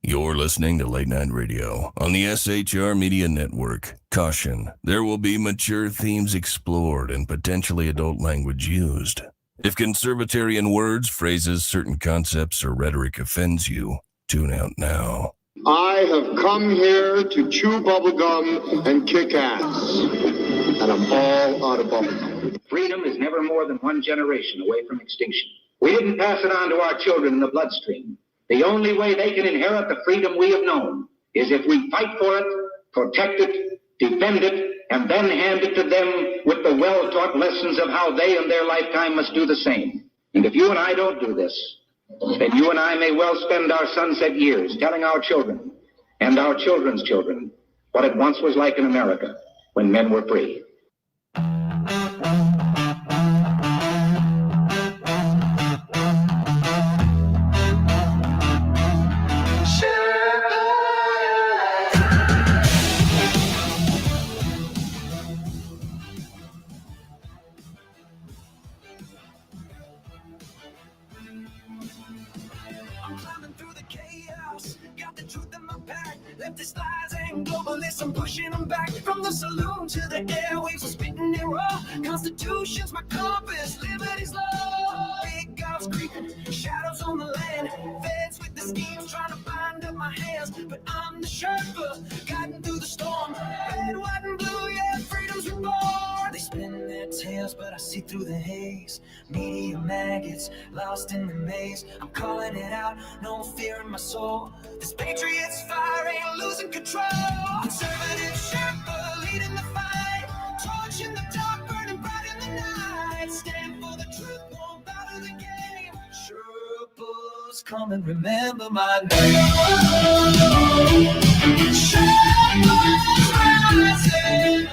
You're listening to Late Night Radio on the SHR Media Network. Caution, there will be mature themes explored and potentially adult language used. If conservatarian words, phrases, certain concepts, or rhetoric offends you, tune out now. I have come here to chew bubblegum and kick ass, and I'm all out of bubblegum. Freedom is never more than one generation away from extinction. We didn't pass it on to our children in the bloodstream. The only way they can inherit the freedom we have known is if we fight for it, protect it, defend it, and then hand it to them with the well-taught lessons of how they in their lifetime must do the same. And if you and I don't do this, then you and I may well spend our sunset years telling our children and our children's children what it once was like in America when men were free. I'm pushing them back from the saloon to the airwaves. I'm spitting it raw. Constitution's my compass, liberty's law. Big guns creeping, shadows on the land. Feds with the schemes trying to bind up my hands. But I'm the Sherpa, guiding through the storm. Red, white, and blue, yeah, freedom's reborn. They spin their tails, but I see through the haze. Media maggots, lost in the maze. I'm calling it out, no fear in my soul. This patriot's fire ain't losing control. Conservative Sherpa leading the fight. Torch in the dark, burning bright in the night. Stand for the truth, won't bow to the game. Sherpas, come and remember my name. Sherpas rising.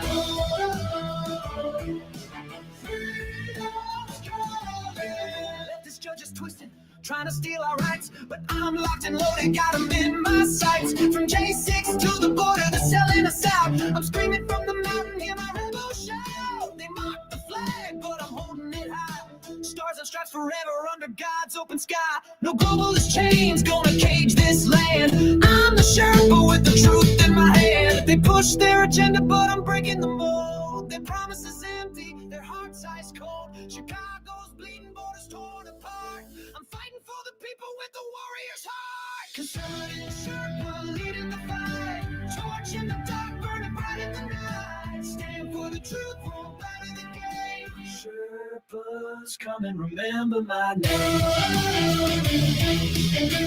Let this judge is twisted, trying to steal our rights, but I'm locked and loaded, got them in my sights. From J6 to the border, they're selling us out. I'm screaming from the mountain, hear my rebel shout. They mock the flag, but I'm holding it high. Stars and stripes forever under God's open sky. No globalist chains gonna cage this land. I'm the Sherpa with the truth in my hand. They push their agenda, but I'm breaking the mold. Their promises empty, their hearts ice cold. Chicago's bleeding, borders torn apart. I'm fighting for the people with the warrior's heart. Conservative Sherpa leading the fight. Torch in the dark, burning bright in the night. Stand for the truth, won't bow to the game. Sherpas, come and remember my name.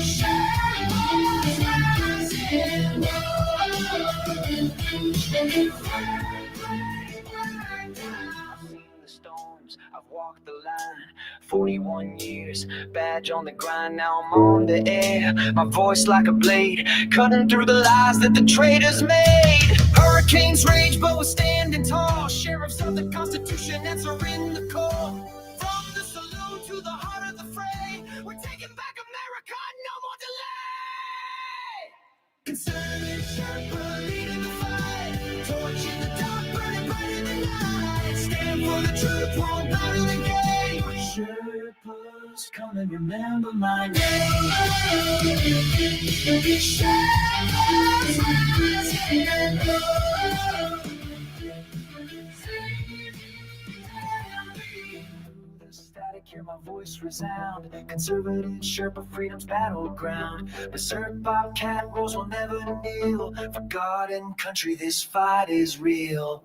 Sherpas rising. I've walked the line, 41 years, badge on the grind, now I'm on the air. My voice like a blade, cutting through the lies that the traitors made. Hurricanes rage, but we're standing tall. Sheriffs of the Constitution answering the call. From the saloon to the heart of the fray, we're taking back America, no more delay. Conservative Sherpa leading the fight. Torch in the dark, burning bright in the night. Stand for the truth, won't bow to the game. Sherpas, come and remember my name. Sherpas rising. Hear my voice resound. Conservative Sherpa, freedom's battleground. Berserk, Bobcat, rules will never kneel. For God and country, this fight is real.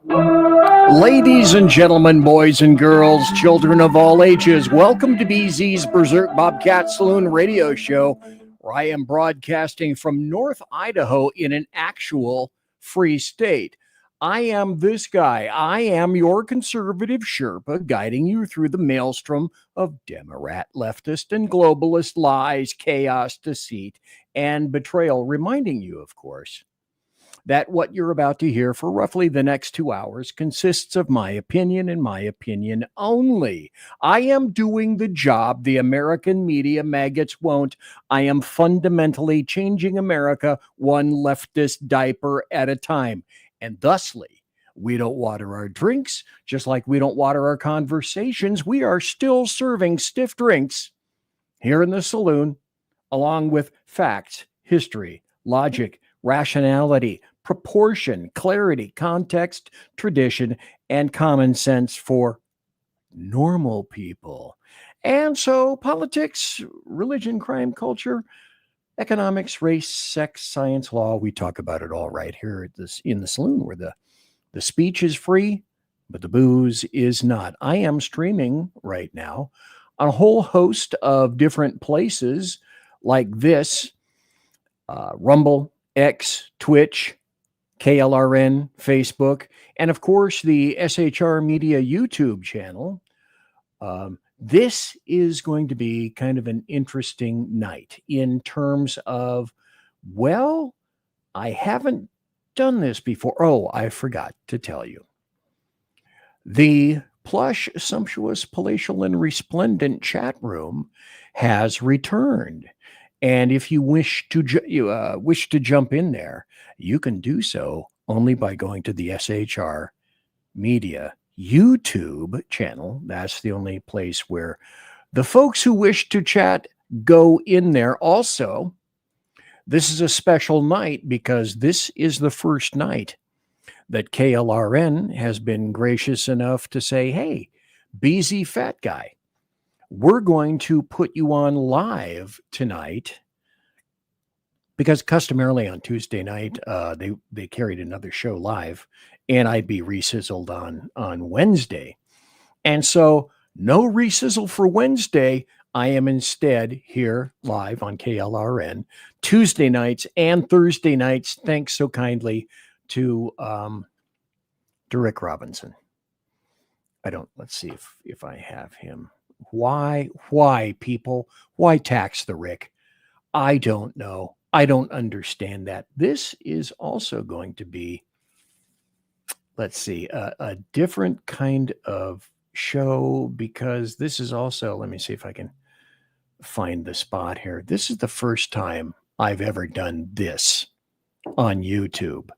Ladies and gentlemen, boys and girls, children of all ages, welcome to BZ's Berserk Bobcat Saloon radio show, where I am broadcasting from North Idaho in an actual free state. I am this guy. I am your conservative Sherpa, guiding you through the maelstrom of Democrat, leftist, and globalist lies, chaos, deceit, and betrayal, reminding you, of course, that what you're about to hear for roughly the next 2 hours consists of my opinion and my opinion only. I am doing the job the American media maggots won't. I am fundamentally changing America one leftist diaper at a time. And thusly, we don't water our drinks, just like we don't water our conversations. We are still serving stiff drinks here in the saloon, along with facts, history, logic, rationality, proportion, clarity, context, tradition, and common sense for normal people. And so politics, religion, crime, culture, economics, race, sex, science, law, we talk about it all right here at this in the saloon, where the speech is free, but the booze is not. I am streaming right now on a whole host of different places like this: Rumble, X, Twitch, KLRN, Facebook, and of course the SHR Media YouTube channel. This is going to be kind of an interesting night in terms of, well, I haven't done this before. Oh, I forgot to tell you. The plush, sumptuous, palatial, and resplendent chat room has returned. And if you wish to jump in there, you can do so only by going to the SHR Media YouTube channel. That's the only place where the folks who wish to chat go in there. Also, this is a special night because this is the first night that KLRN has been gracious enough to say, hey, BZ Fat Guy, we're going to put you on live tonight, because customarily on Tuesday night, they carried another show live, and I'd be resizzled on Wednesday. And so no resizzle for Wednesday. I am instead here live on KLRN Tuesday nights and Thursday nights. Thanks so kindly to Rick Robinson. Let's see if I have him. Why people? Why tax the Rick? I don't know. I don't understand that. This is also going to be, let's see, a different kind of show, because this is also, let me see if I can find the spot here. This is the first time I've ever done this on YouTube.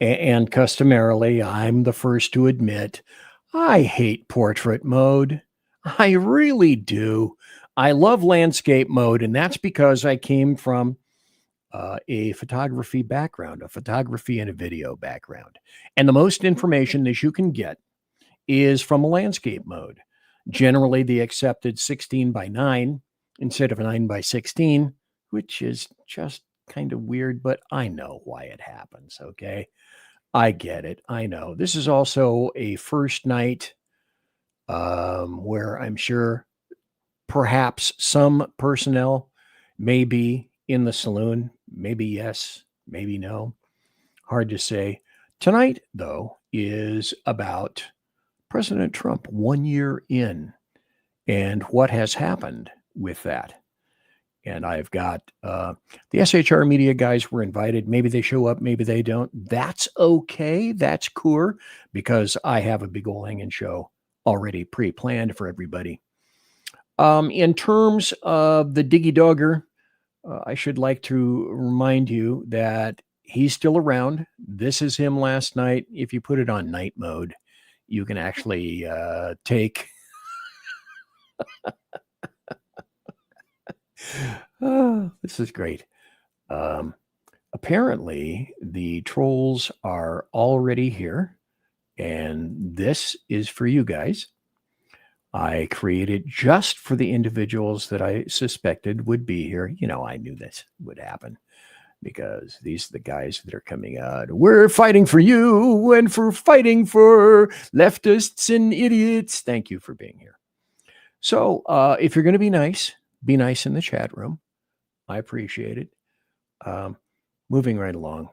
And customarily, I'm the first to admit, I hate portrait mode. I really do. I love landscape mode, and that's because I came from a photography background, a photography and a video background. And the most information that you can get is from a landscape mode. Generally, the accepted 16 by 9 instead of a 9 by 16, which is just kind of weird, but I know why it happens, okay? I get it. I know. This is also a first night where I'm sure perhaps some personnel may be in the saloon. Maybe yes, maybe no. Hard to say. Tonight, though, is about President Trump 1 year in and what has happened with that. And I've got the SHR Media guys were invited. Maybe they show up, maybe they don't. That's okay. That's cool, because I have a big old hanging show already pre-planned for everybody. In terms of the Diggy Dogger, I should like to remind you that he's still around. This is him last night. If you put it on night mode, you can actually take... Oh, this is great. Apparently, the trolls are already here, and this is for you guys. I created just for the individuals that I suspected would be here. You know, I knew this would happen, because these are the guys that are coming out. We're fighting for you and for fighting for leftists and idiots. Thank you for being here. So if you're going to be nice in the chat room. I appreciate it. Moving right along.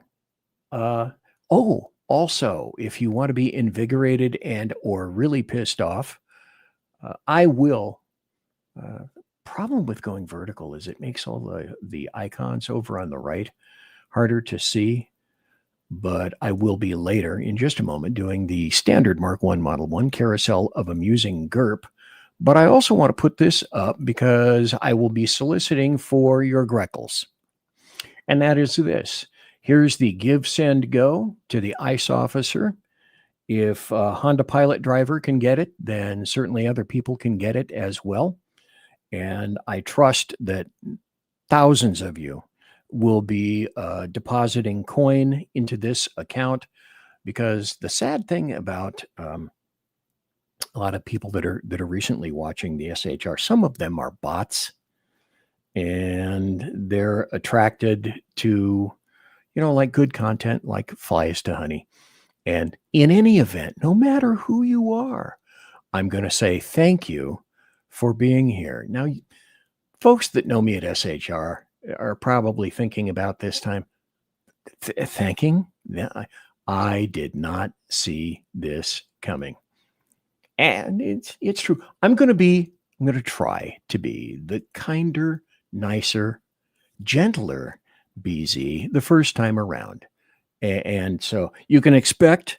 Also, if you want to be invigorated and or really pissed off, I will. Problem with going vertical is it makes all the icons over on the right harder to see. But I will be later, in just a moment, doing the standard Mark I Model 1 carousel of amusing GURP. But I also want to put this up because I will be soliciting for your Greckles. And that is this. Here's the give, send, go to the ICE officer. If a Honda Pilot driver can get it, then certainly other people can get it as well. And I trust that thousands of you will be depositing coin into this account, because the sad thing about a lot of people that are recently watching the SHR, some of them are bots, and they're attracted to, like good content, like flies to honey. And in any event, no matter who you are, I'm going to say thank you for being here. Now, folks that know me at SHR are probably thinking about this time, thanking? I did not see this coming. And it's true. I'm going to try to be the kinder, nicer, gentler BZ the first time around. And so you can expect,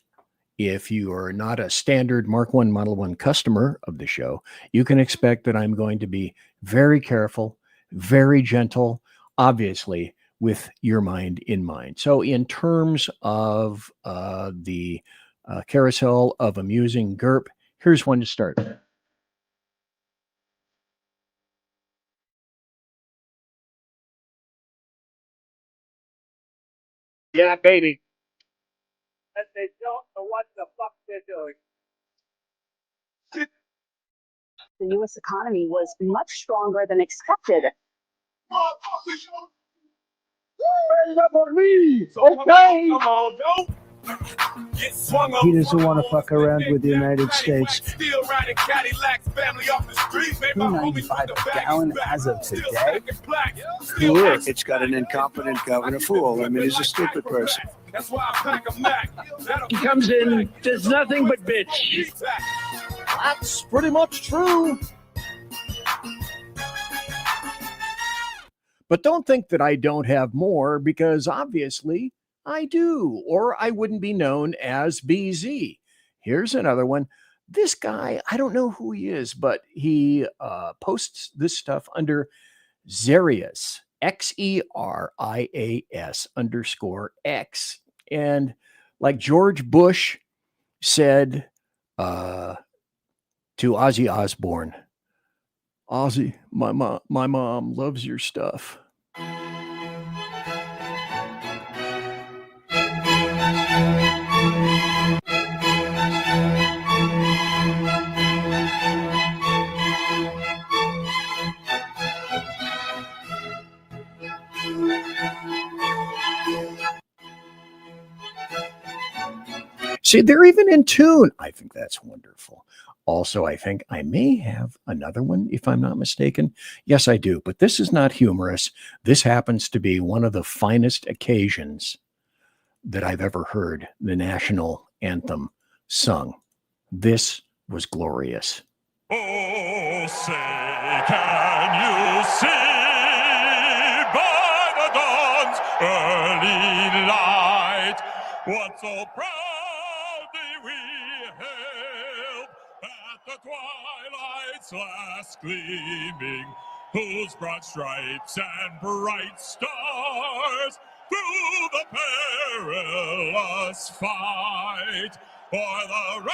if you are not a standard Mark 1 Model 1 customer of the show, you can expect that I'm going to be very careful, very gentle, obviously with your mind in mind. So in terms of the carousel of amusing GURP, here's one to start. Yeah, baby. And they don't know what the fuck they're doing. The U.S. economy was much stronger than expected. Okay. He doesn't want to fuck around with the United States. $2.95 a gallon as of today? Look, it's got an incompetent governor fool. I mean, he's a stupid person. He comes in, does nothing but bitch. That's pretty much true. But don't think that I don't have more, because obviously I do, or I wouldn't be known as BZ. Here's another one. This guy, I don't know who he is, but he posts this stuff under Xerias, XERIAS_X. And like George Bush said to Ozzy Osbourne, Ozzy, my mom loves your stuff. See, they're even in tune. I think that's wonderful. Also, I think I may have another one, if I'm not mistaken. Yes, I do. But this is not humorous. This happens to be one of the finest occasions that I've ever heard the national anthem sung. This was glorious. Oh, say, can you see by the dawn's early light what so proudly we hailed at the twilight's last gleaming, whose broad stripes and bright stars through the perilous fight o'er the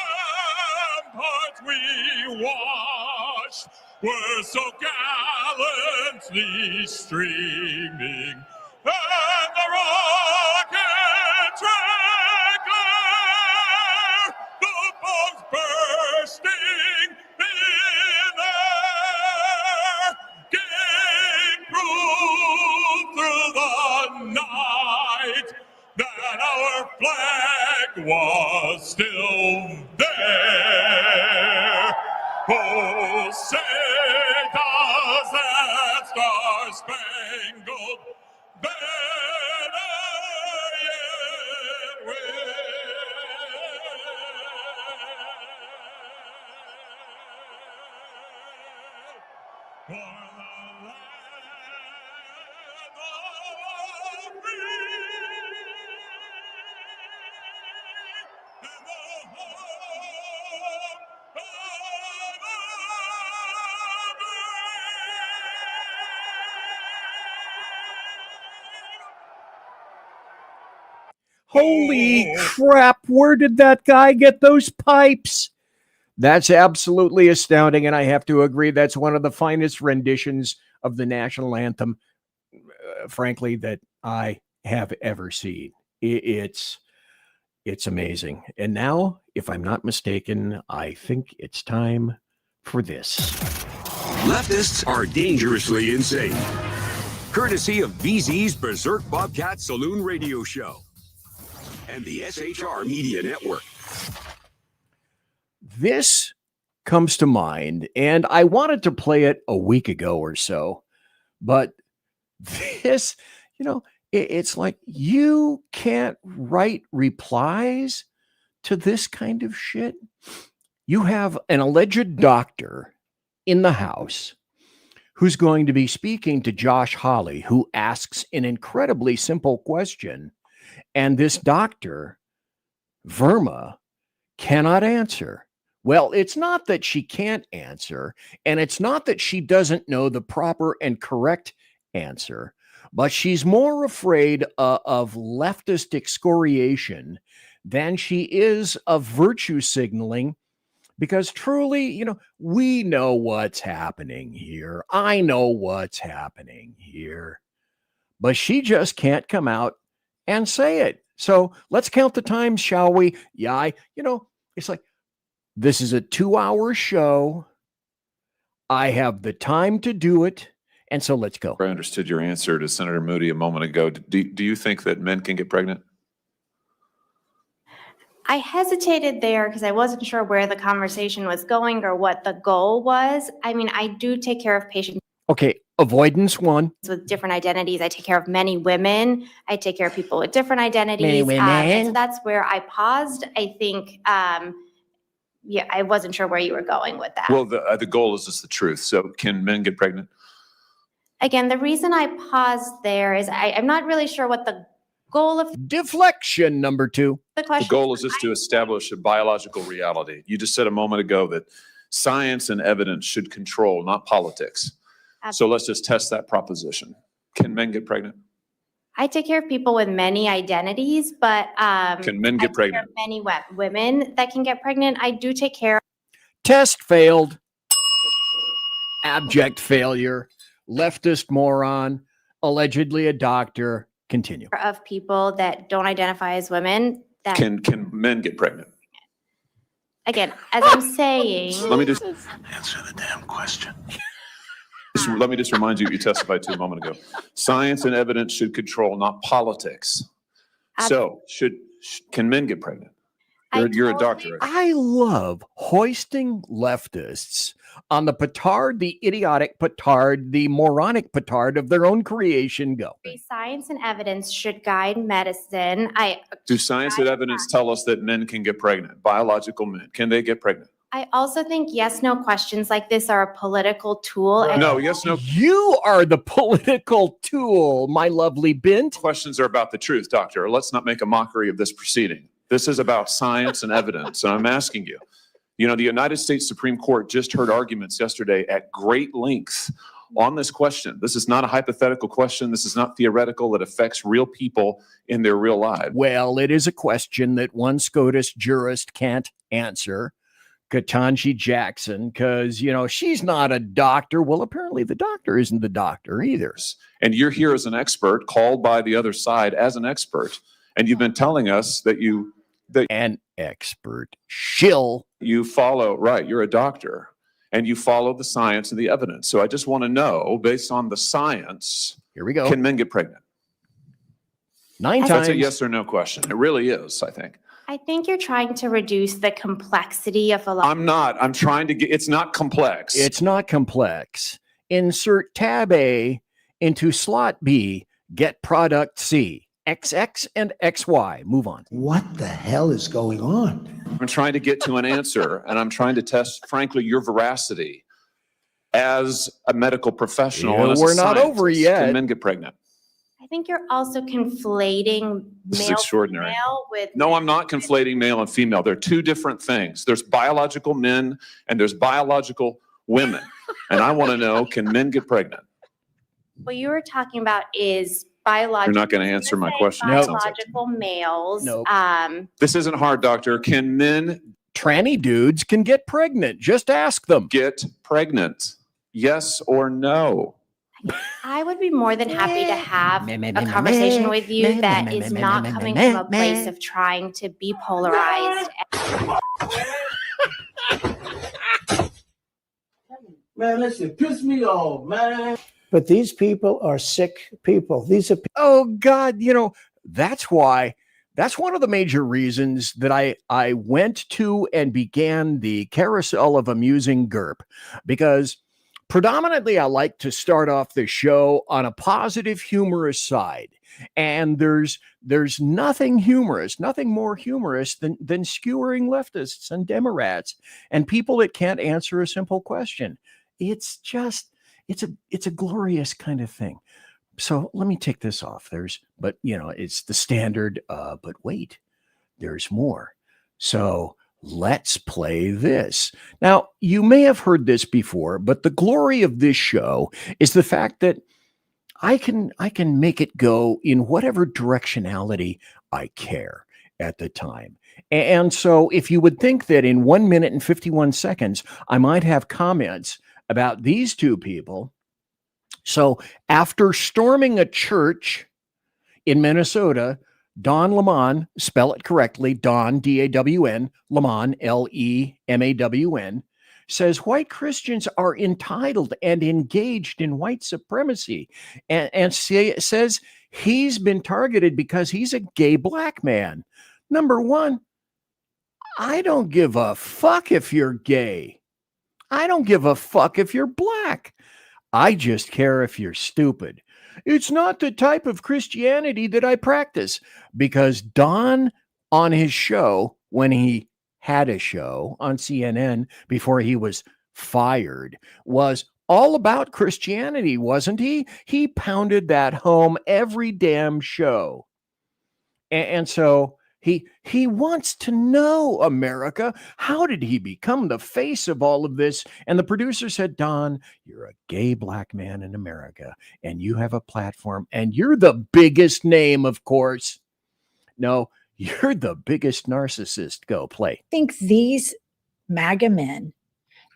ramparts we watched were so gallantly streaming, and the rockets red glare, the bombs bursting in air, gave proof through the night that our flag was still there. Oh, say does that star-spangled banner yet wave? For the land of free and the home of the Holy crap, where did that guy get those pipes? That's absolutely astounding, and I have to agree that's one of the finest renditions of the national anthem frankly, that I have ever seen. It's amazing. And now, if I'm not mistaken, I think it's time for this. Leftists are dangerously insane. Courtesy of BZ's Berserk Bobcat Saloon Radio Show and the SHR Media Network. This comes to mind, and I wanted to play it a week ago or so, but this, it's like you can't write replies to this kind of shit. You have an alleged doctor in the house who's going to be speaking to Josh Hawley, who asks an incredibly simple question, and this doctor, Verma, cannot answer. Well, it's not that she can't answer, and it's not that she doesn't know the proper and correct answer, but she's more afraid of leftist excoriation than she is of virtue signaling, because truly, we know what's happening here. I know what's happening here, but she just can't come out and say it. So let's count the times, shall we? Yeah, it's like, this is a 2-hour show. I have the time to do it. And so let's go. I understood your answer to Senator Moody a moment ago. Do you think that men can get pregnant? I hesitated there because I wasn't sure where the conversation was going or what the goal was. I mean, I do take care of patients. Okay, avoidance one. With different identities. I take care of many women. I take care of people with different identities. Many women. And so that's where I paused. I think, I wasn't sure where you were going with that. Well, the goal is just the truth. So can men get pregnant? Again, the reason I paused there is I'm not really sure what the goal of deflection number 2. The question. The goal is just to establish a biological reality. You just said a moment ago that science and evidence should control, not politics. Absolutely. So let's just test that proposition. Can men get pregnant? I take care of people with many identities, but can men get pregnant? Many women that can get pregnant. I do take care. Test failed. Abject failure. Leftist moron. Allegedly a doctor. Continue. Of people that don't identify as women. That Can men get pregnant? Again, as I'm saying. Let me just answer the damn question. Let me just remind you, you testified to a moment ago. Science and evidence should control, not politics. So, can men get pregnant? You're a doctor. I love hoisting leftists on the petard, the idiotic petard, the moronic petard of their own creation. Go. Science and evidence should guide medicine. Do science and evidence tell us that men can get pregnant? Biological men, can they get pregnant? I also think yes/no questions like this are a political tool. No, yes/no. You are the political tool, my lovely Bint. Questions are about the truth, doctor. Let's not make a mockery of this proceeding. This is about science and evidence, and I'm asking you. The United States Supreme Court just heard arguments yesterday at great length on this question. This is not a hypothetical question. This is not theoretical. It affects real people in their real lives. Well, it is a question that one SCOTUS jurist can't answer. Ketanji Jackson, because, she's not a doctor. Well, apparently the doctor isn't the doctor either. And you're here as an expert, called by the other side as an expert. And you've been telling us that an expert shill. You follow, right, you're a doctor, and you follow the science and the evidence. So I just want to know, based on the science, here we go. Can men get pregnant? 9 times. That's a yes or no question. It really is, I think. I think you're trying to reduce the complexity of a lot. I'm not. I'm trying to get, it's not complex. It's not complex. Insert tab A into slot B, get product C. XX and XY. Move on. What the hell is going on? I'm trying to get to an answer, and I'm trying to test, frankly, your veracity as a medical professional. Yeah, we're not over yet. Can men get pregnant? I think you're also conflating male and female with. No, I'm not conflating male and female. They're two different things. There's biological men and there's biological women. And I want to know, can men get pregnant? What you were talking about is biological. You're not going to answer my question. Biological males. Nope. This isn't hard, doctor. Can men? Tranny dudes can get pregnant. Just ask them. Get pregnant. Yes or no? I would be more than happy to have a conversation with you that is not coming from a place of trying to be polarized. Man, listen, piss me off, man. But these people are sick people. These are Oh God, that's why. That's one of the major reasons that I went to and began the carousel of amusing GURP, because predominantly I like to start off the show on a positive, humorous side. And there's nothing humorous, nothing more humorous than skewering leftists and Democrats and people that can't answer a simple question. It's a glorious kind of thing. So let me take this off. It's the standard, but wait, there's more. So let's play this. Now, you may have heard this before, but the glory of this show is the fact that I can make it go in whatever directionality I care at the time. And so if you would think that in 1 minute and 51 seconds, I might have comments about these two people. So after storming a church in Minnesota, Don Lemon, spell it correctly, Don, D-A-W-N, Lemon, L-E-M-A-W-N, says white Christians are entitled and engaged in white supremacy, and says he's been targeted because he's a gay black man. Number one, I don't give a fuck if you're gay. I don't give a fuck if you're black. I just care if you're stupid. It's not the type of Christianity that I practice, because Don, on his show, when he had a show on CNN before he was fired, was all about Christianity, wasn't he? He pounded that home every damn show. And so he wants to know, America, how did he become the face of all of this? And the producer said, Don, you're a gay black man in America, and you have a platform, and you're the biggest name, of course. No, you're the biggest narcissist. Go play. I think these MAGA men,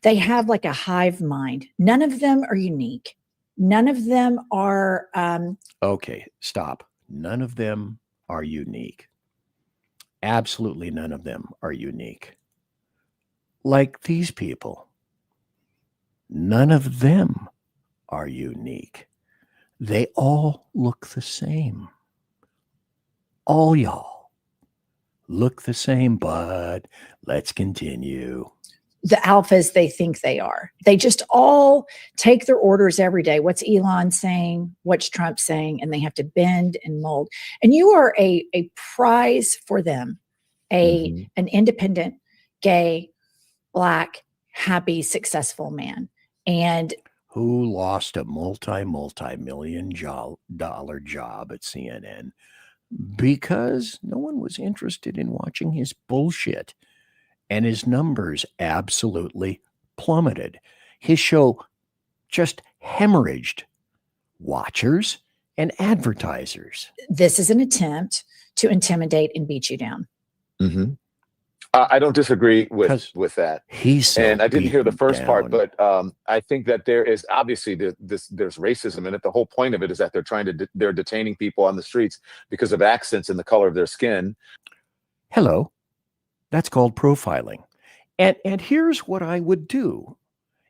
they have like a hive mind. None of them are unique. None of them are... Okay, stop. None of them are unique. Absolutely none of them are unique. Like these people, none of them are unique. They all look the same. All y'all look the same, but let's continue. The alphas they think they are. They just all take their orders every day. What's Elon saying? What's Trump saying? And they have to bend and mold. And you are a prize for them, an independent, gay, black, happy, successful man. And who lost a multi-million dollar job at CNN because no one was interested in watching his bullshit. And his numbers absolutely plummeted. His show just hemorrhaged watchers and advertisers. This is an attempt to intimidate and beat you down. Mm-hmm. I don't disagree with that. And I didn't hear the first part, but I think that there is obviously there's racism in it. The whole point of it is that they're detaining people on the streets because of accents and the color of their skin. Hello. That's called profiling. And here's what I would do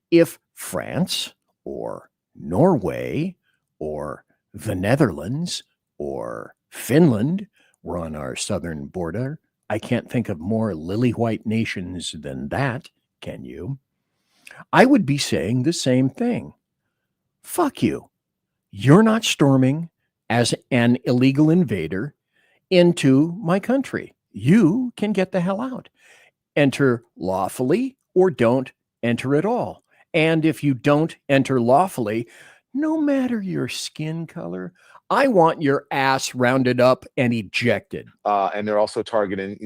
if France or Norway or the Netherlands or Finland were on our southern border. I can't think of more lily white nations than that, can you? I would be saying the same thing. Fuck you. You're not storming as an illegal invader into my country. You can get the hell out. Enter lawfully or don't enter at all. And if you don't enter lawfully, no matter your skin color, I want your ass rounded up and ejected. And they're also targeting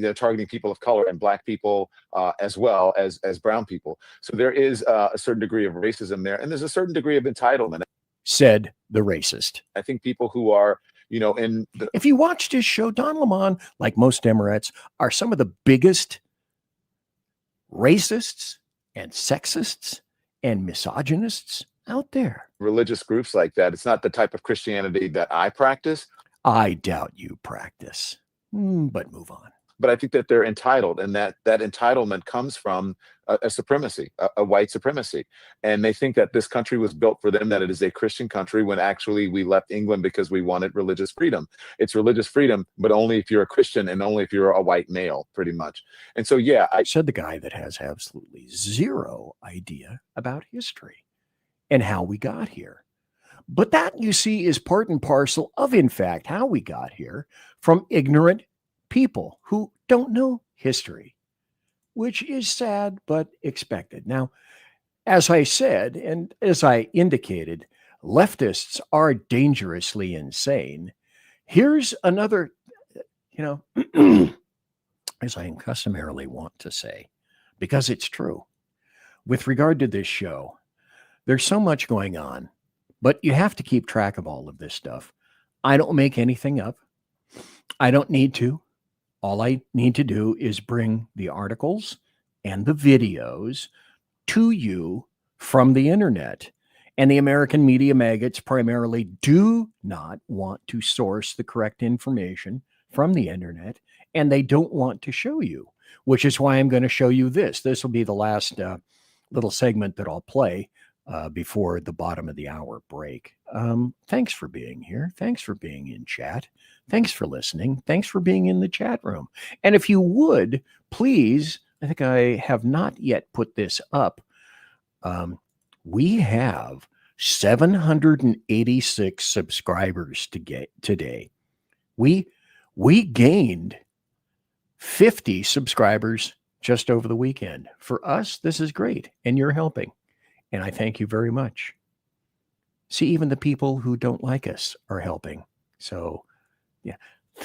people of color and black people as well as brown people. So there is a certain degree of racism there. And there's a certain degree of entitlement. Said the racist. I think people who are, if you watched his show, Don Lemon, like most Democrats, are some of the biggest racists and sexists and misogynists out there. Religious groups like that. It's not the type of Christianity that I practice. I doubt you practice, but move on. But I think that they're entitled, and that entitlement comes from a supremacy, a white supremacy. And they think that this country was built for them, that it is a Christian country, when actually we left England because we wanted religious freedom. It's religious freedom, but only if you're a Christian and only if you're a white male, pretty much. And so, yeah. I said the guy that has absolutely zero idea about history and how we got here. But that, you see, is part and parcel of, in fact, how we got here from ignorant people who don't know history, which is sad but expected. Now, as I said, and as I indicated, leftists are dangerously insane. Here's another, as I customarily want to say, because it's true. With regard to this show, there's so much going on, but you have to keep track of all of this stuff. I don't make anything up. I don't need to. All I need to do is bring the articles and the videos to you from the internet. And the American media maggots primarily do not want to source the correct information from the internet, and they don't want to show you, which is why I'm going to show you this. This will be the last little segment that I'll play before the bottom of the hour break. Thanks for being here. Thanks for being in chat. Thanks for listening. Thanks for being in the chat room. And if you would, please, I think I have not yet put this up. We have 786 subscribers today. We gained 50 subscribers just over the weekend. For us, this is great, and you're helping. And I thank you very much. See, even the people who don't like us are helping. So, yeah,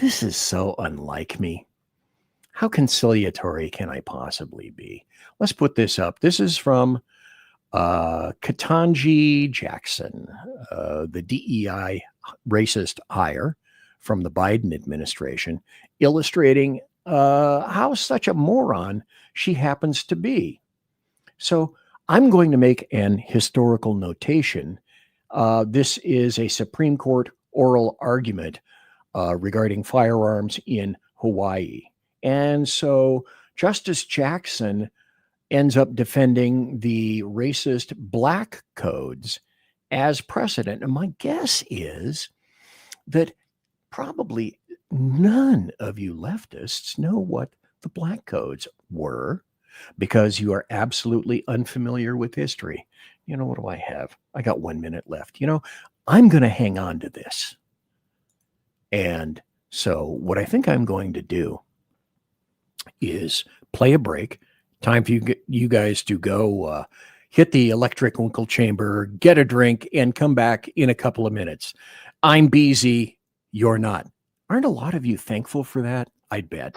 this is so unlike me. How conciliatory can I possibly be? Let's put this up. This is from Ketanji Jackson, the DEI racist hire from the Biden administration, illustrating how such a moron she happens to be. So I'm going to make an historical notation. This is a Supreme Court oral argument regarding firearms in Hawaii. And so Justice Jackson ends up defending the racist black codes as precedent. And my guess is that probably none of you leftists know what the black codes were, because you are absolutely unfamiliar with history. What do I have? I got 1 minute left. I'm going to hang on to this. And so what I think I'm going to do is play a break. Time for you guys to go hit the electric winkle chamber, get a drink, and come back in a couple of minutes. I'm BZ. You're not. Aren't a lot of you thankful for that? I'd bet.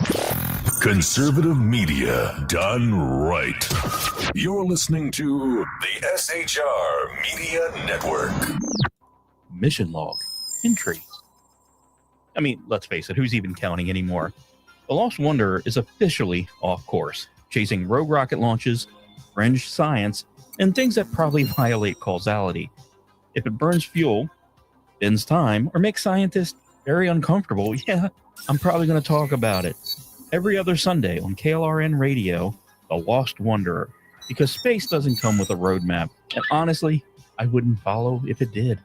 Conservative media done right. You're listening to the SHR Media Network. Mission log entry. I mean, let's face it, who's even counting anymore? The Lost Wanderer is officially off course, chasing rogue rocket launches, fringe science, and things that probably violate causality. If it burns fuel, bends time, or makes scientists very uncomfortable, yeah, I'm probably going to talk about it. Every other Sunday on KLRN Radio, The Lost Wanderer, because space doesn't come with a roadmap, and honestly, I wouldn't follow if it did.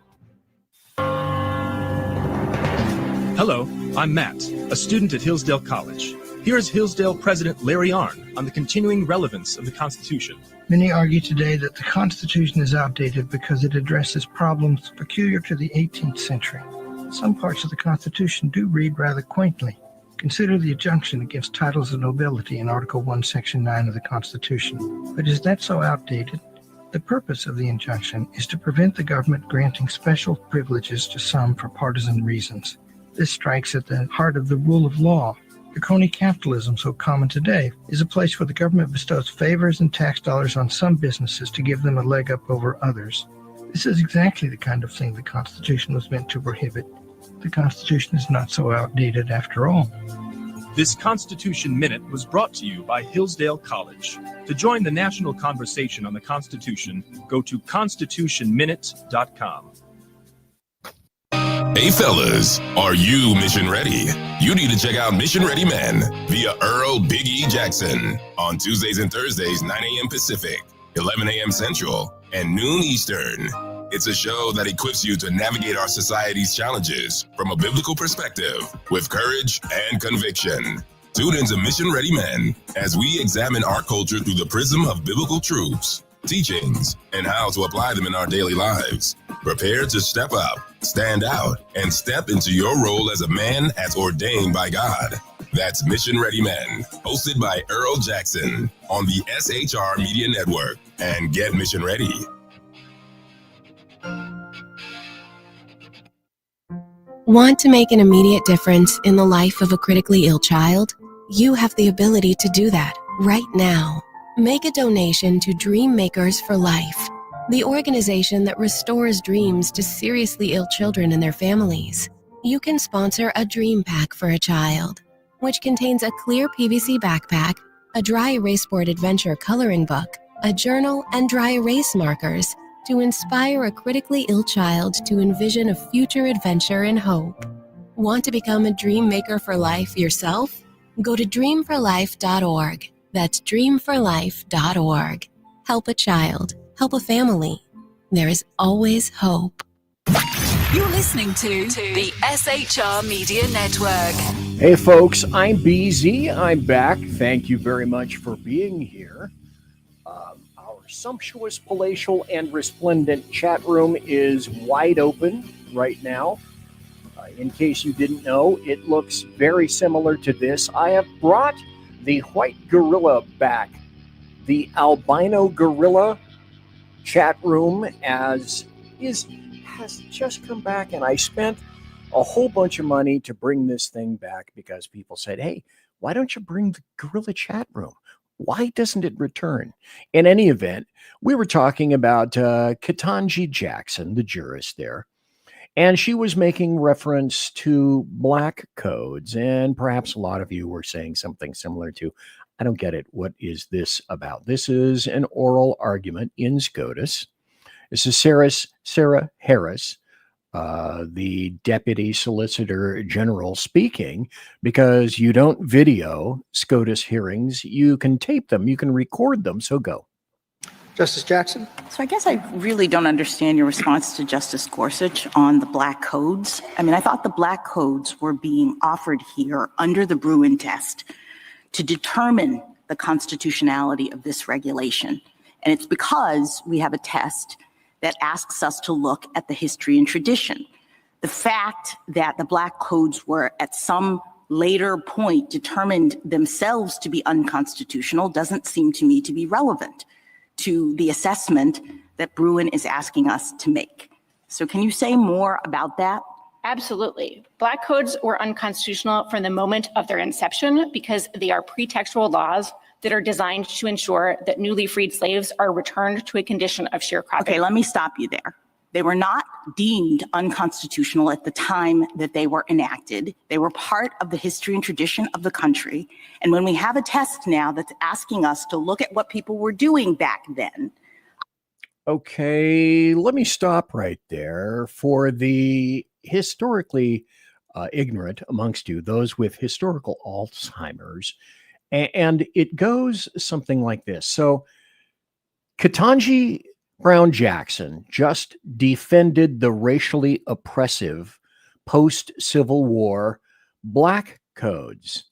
Hello, I'm Matt, a student at Hillsdale College. Here is Hillsdale President Larry Arnn on the continuing relevance of the Constitution. Many argue today that the Constitution is outdated because it addresses problems peculiar to the 18th century. Some parts of the Constitution do read rather quaintly. Consider the injunction against titles of nobility in Article 1, Section 9 of the Constitution. But is that so outdated? The purpose of the injunction is to prevent the government granting special privileges to some for partisan reasons. This strikes at the heart of the rule of law. The crony capitalism so common today is a place where the government bestows favors and tax dollars on some businesses to give them a leg up over others. This is exactly the kind of thing the Constitution was meant to prohibit. The Constitution is not so outdated after all. This Constitution Minute was brought to you by Hillsdale College. To join the national conversation on the Constitution, go to constitutionminute.com. Hey fellas, are you mission ready? You need to check out Mission Ready Men via Earl Big E Jackson on Tuesdays and Thursdays, 9 a.m. Pacific, 11 a.m. Central, and noon Eastern. It's a show that equips you to navigate our society's challenges from a biblical perspective with courage and conviction. Tune into Mission Ready Men as we examine our culture through the prism of biblical truths, teachings, and how to apply them in our daily lives. Prepare to step up, stand out, and step into your role as a man as ordained by God. That's Mission Ready Men, hosted by Earl Jackson on the SHR Media Network. And get mission ready. Want to make an immediate difference in the life of a critically ill child? You have the ability to do that right now. Make a donation to Dream Makers for Life, the organization that restores dreams to seriously ill children and their families. You can sponsor a dream pack for a child, which contains a clear PVC backpack, a dry erase board adventure coloring book, a journal, and dry erase markers to inspire a critically ill child to envision a future adventure and hope. Want to become a dream maker for life yourself? Go to dreamforlife.org. That's dreamforlife.org. Help a child. Help a family. There is always hope. You're listening to the SHR Media Network. Hey folks, I'm BZ. I'm back. Thank you very much for being here. Our sumptuous, palatial, and resplendent chat room is wide open right now. In case you didn't know, it looks very similar to this. I have brought the white gorilla back. The albino gorilla chat room has just come back, and I spent a whole bunch of money to bring this thing back because people said, hey, why don't you bring the gorilla chat room? Why doesn't it return? In any event, we were talking about Ketanji Jackson, the jurist there, and she was making reference to black codes, and perhaps a lot of you were saying something similar to, I don't get it. What is this about? This is an oral argument in SCOTUS. This is Sarah Harris, the Deputy Solicitor General, speaking, because you don't video SCOTUS hearings. You can tape them. You can record them. So go. Justice Jackson? So I guess I really don't understand your response to Justice Gorsuch on the black codes. I mean, I thought the black codes were being offered here under the Bruin test to determine the constitutionality of this regulation. And it's because we have a test that asks us to look at the history and tradition. The fact that the black codes were at some later point determined themselves to be unconstitutional doesn't seem to me to be relevant to the assessment that Bruin is asking us to make. So can you say more about that? Absolutely. Black codes were unconstitutional from the moment of their inception because they are pretextual laws that are designed to ensure that newly freed slaves are returned to a condition of sharecropping. Okay, let me stop you there. They were not deemed unconstitutional at the time that they were enacted. They were part of the history and tradition of the country. And when we have a test now that's asking us to look at what people were doing back then. Okay, let me stop right there. For the historically ignorant amongst you, those with historical Alzheimer's, and it goes something like this. So Ketanji Brown Jackson just defended the racially oppressive post-Civil War black codes.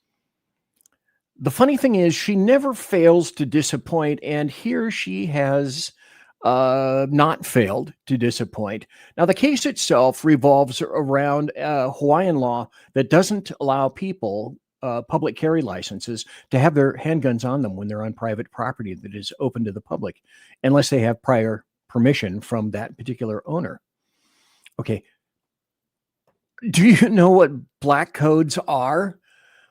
The funny thing is she never fails to disappoint, and here she has not failed to disappoint. Now, the case itself revolves around Hawaiian law that doesn't allow people public carry licenses to have their handguns on them when they're on private property that is open to the public, unless they have prior permission from that particular owner. Okay. Do you know what black codes are?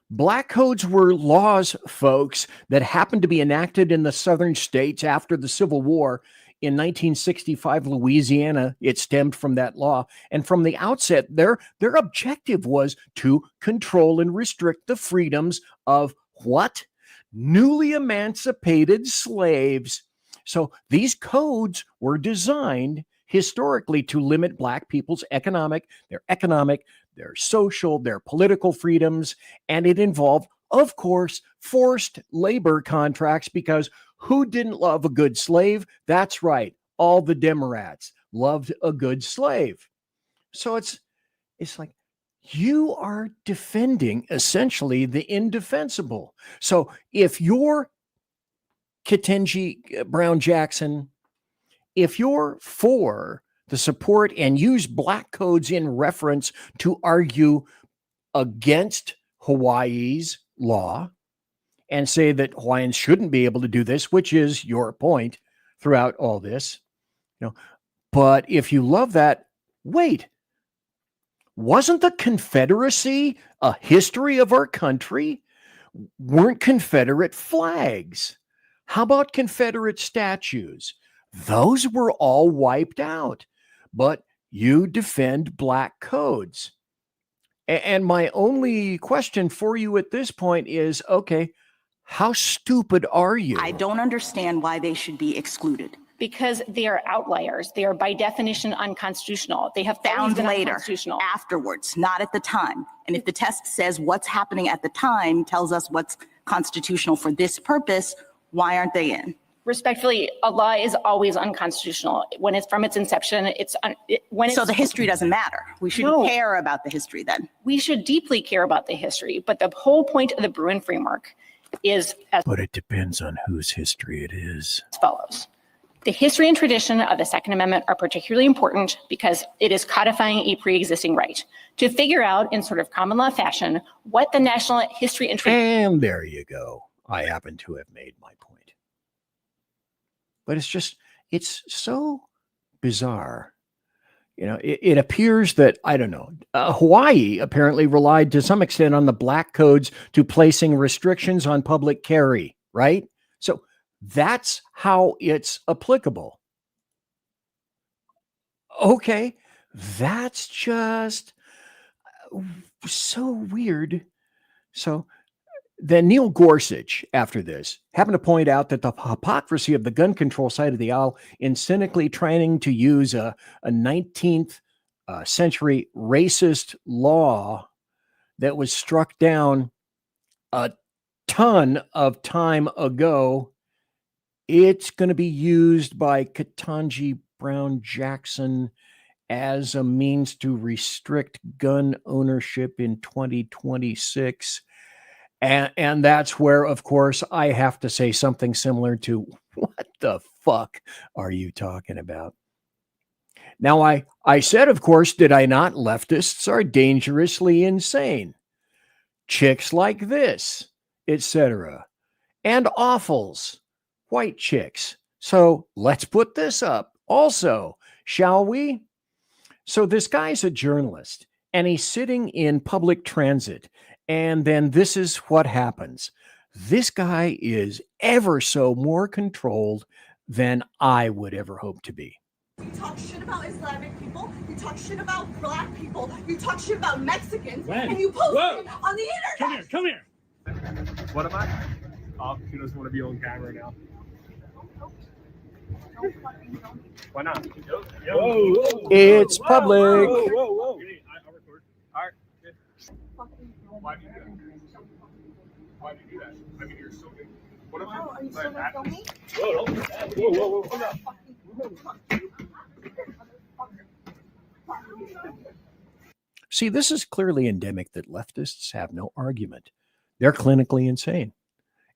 Black codes were laws, folks, that happened to be enacted in the southern states after the Civil War in 1965, Louisiana, it stemmed from that law. And from the outset, their objective was to control and restrict the freedoms of what? Newly emancipated slaves. So these codes were designed historically to limit Black people's economic, their social, their political freedoms. And it involved, of course, forced labor contracts, because who didn't love a good slave? That's right. All the Democrats loved a good slave. So it's like you are defending essentially the indefensible. So if you're Ketanji Brown Jackson, if you're for the support and use Black codes in reference to argue against Hawaii's law and say that Hawaiians shouldn't be able to do this, which is your point throughout all this, but if you love that, wait, wasn't the Confederacy a history of our country? Weren't Confederate flags? How about Confederate statues? Those were all wiped out, but you defend Black codes. And my only question for you at this point is, okay, how stupid are you? I don't understand why they should be excluded. Because they are outliers. They are by definition unconstitutional. They have Found later, unconstitutional. afterwards, not at the time. And if the test says what's happening at the time tells us what's constitutional for this purpose, why aren't they in? Respectfully, a law is always unconstitutional. When it's from its inception, So the history doesn't matter. We shouldn't care about the history then. We should deeply care about the history, but the whole point of the Bruin framework is But it depends on whose history it is. as follows. The history and tradition of the Second Amendment are particularly important because it is codifying a pre-existing right. To figure out in sort of common law fashion what the national history and tradition. And there you go. I happen to have made my point. But it's so bizarre. It appears that, I don't know, Hawaii apparently relied to some extent on the Black codes to placing restrictions on public carry, right? So that's how it's applicable. Okay, that's just so weird. So then Neil Gorsuch, after this, happened to point out that the hypocrisy of the gun control side of the aisle in cynically trying to use a 19th century racist law that was struck down a ton of time ago, it's going to be used by Ketanji Brown Jackson as a means to restrict gun ownership in 2026. And that's where, of course, I have to say something similar to, what the fuck are you talking about? Now, I said, of course, did I not? Leftists are dangerously insane. Chicks like this, etc. And offals, white chicks. So let's put this up also, shall we? So this guy's a journalist, and he's sitting in public transit. And then this is what happens. This guy is ever so more controlled than I would ever hope to be. You talk shit about Islamic people, you talk shit about Black people, you talk shit about Mexicans, and you post it on the internet. Come here. What am I? Oh, she doesn't want to be on camera now. Why not? It's public. Whoa. I'll record. All right. Why do you do that? Why do you do that? I mean, you're so good. What am I? Are you still gonna film me? Whoa. Hold up. See, this is clearly endemic that leftists have no argument. They're clinically insane.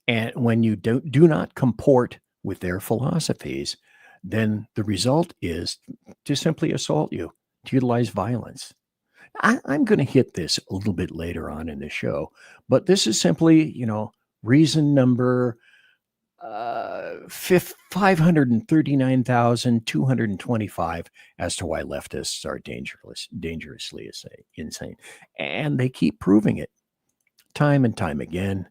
And when you do not comport with their philosophies, then the result is to simply assault you, to utilize violence. I'm going to hit this a little bit later on in the show, but this is simply, reason number 539,225 as to why leftists are dangerously insane. And they keep proving it time and time again,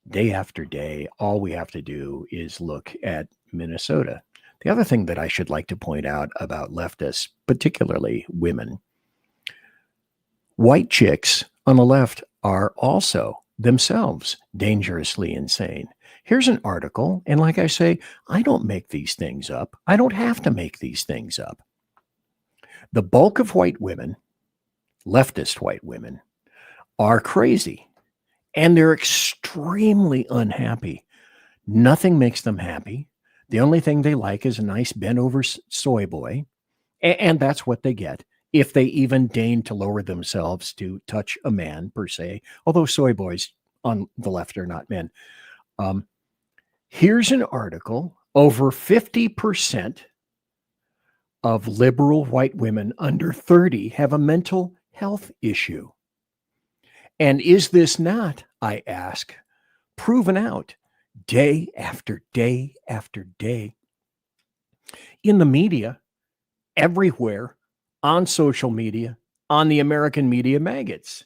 day after day. All we have to do is look at Minnesota. The other thing that I should like to point out about leftists, particularly women, white chicks on the left are also themselves dangerously insane. Here's an article, and like I say, I don't make these things up. I don't have to make these things up. The bulk of white women, leftist white women, are crazy, and they're extremely unhappy. Nothing makes them happy. The only thing they like is a nice bent-over soy boy, and that's what they get if they even deign to lower themselves to touch a man, per se, although soy boys on the left are not men. Here's an article. Over 50% of liberal white women under 30 have a mental health issue. And is this not, I ask, proven out day after day after day in the media, everywhere, on social media, on the American media maggots?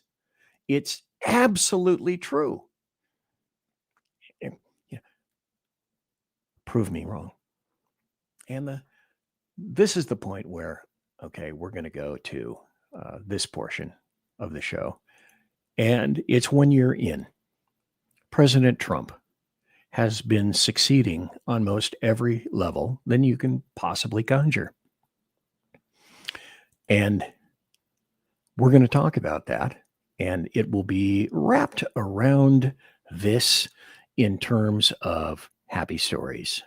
It's absolutely true. Prove me wrong. And this is the point where, okay, we're going to go to this portion of the show. And it's 1 year in. President Trump has been succeeding on most every level than you can possibly conjure. And we're going to talk about that. And it will be wrapped around this in terms of happy stories.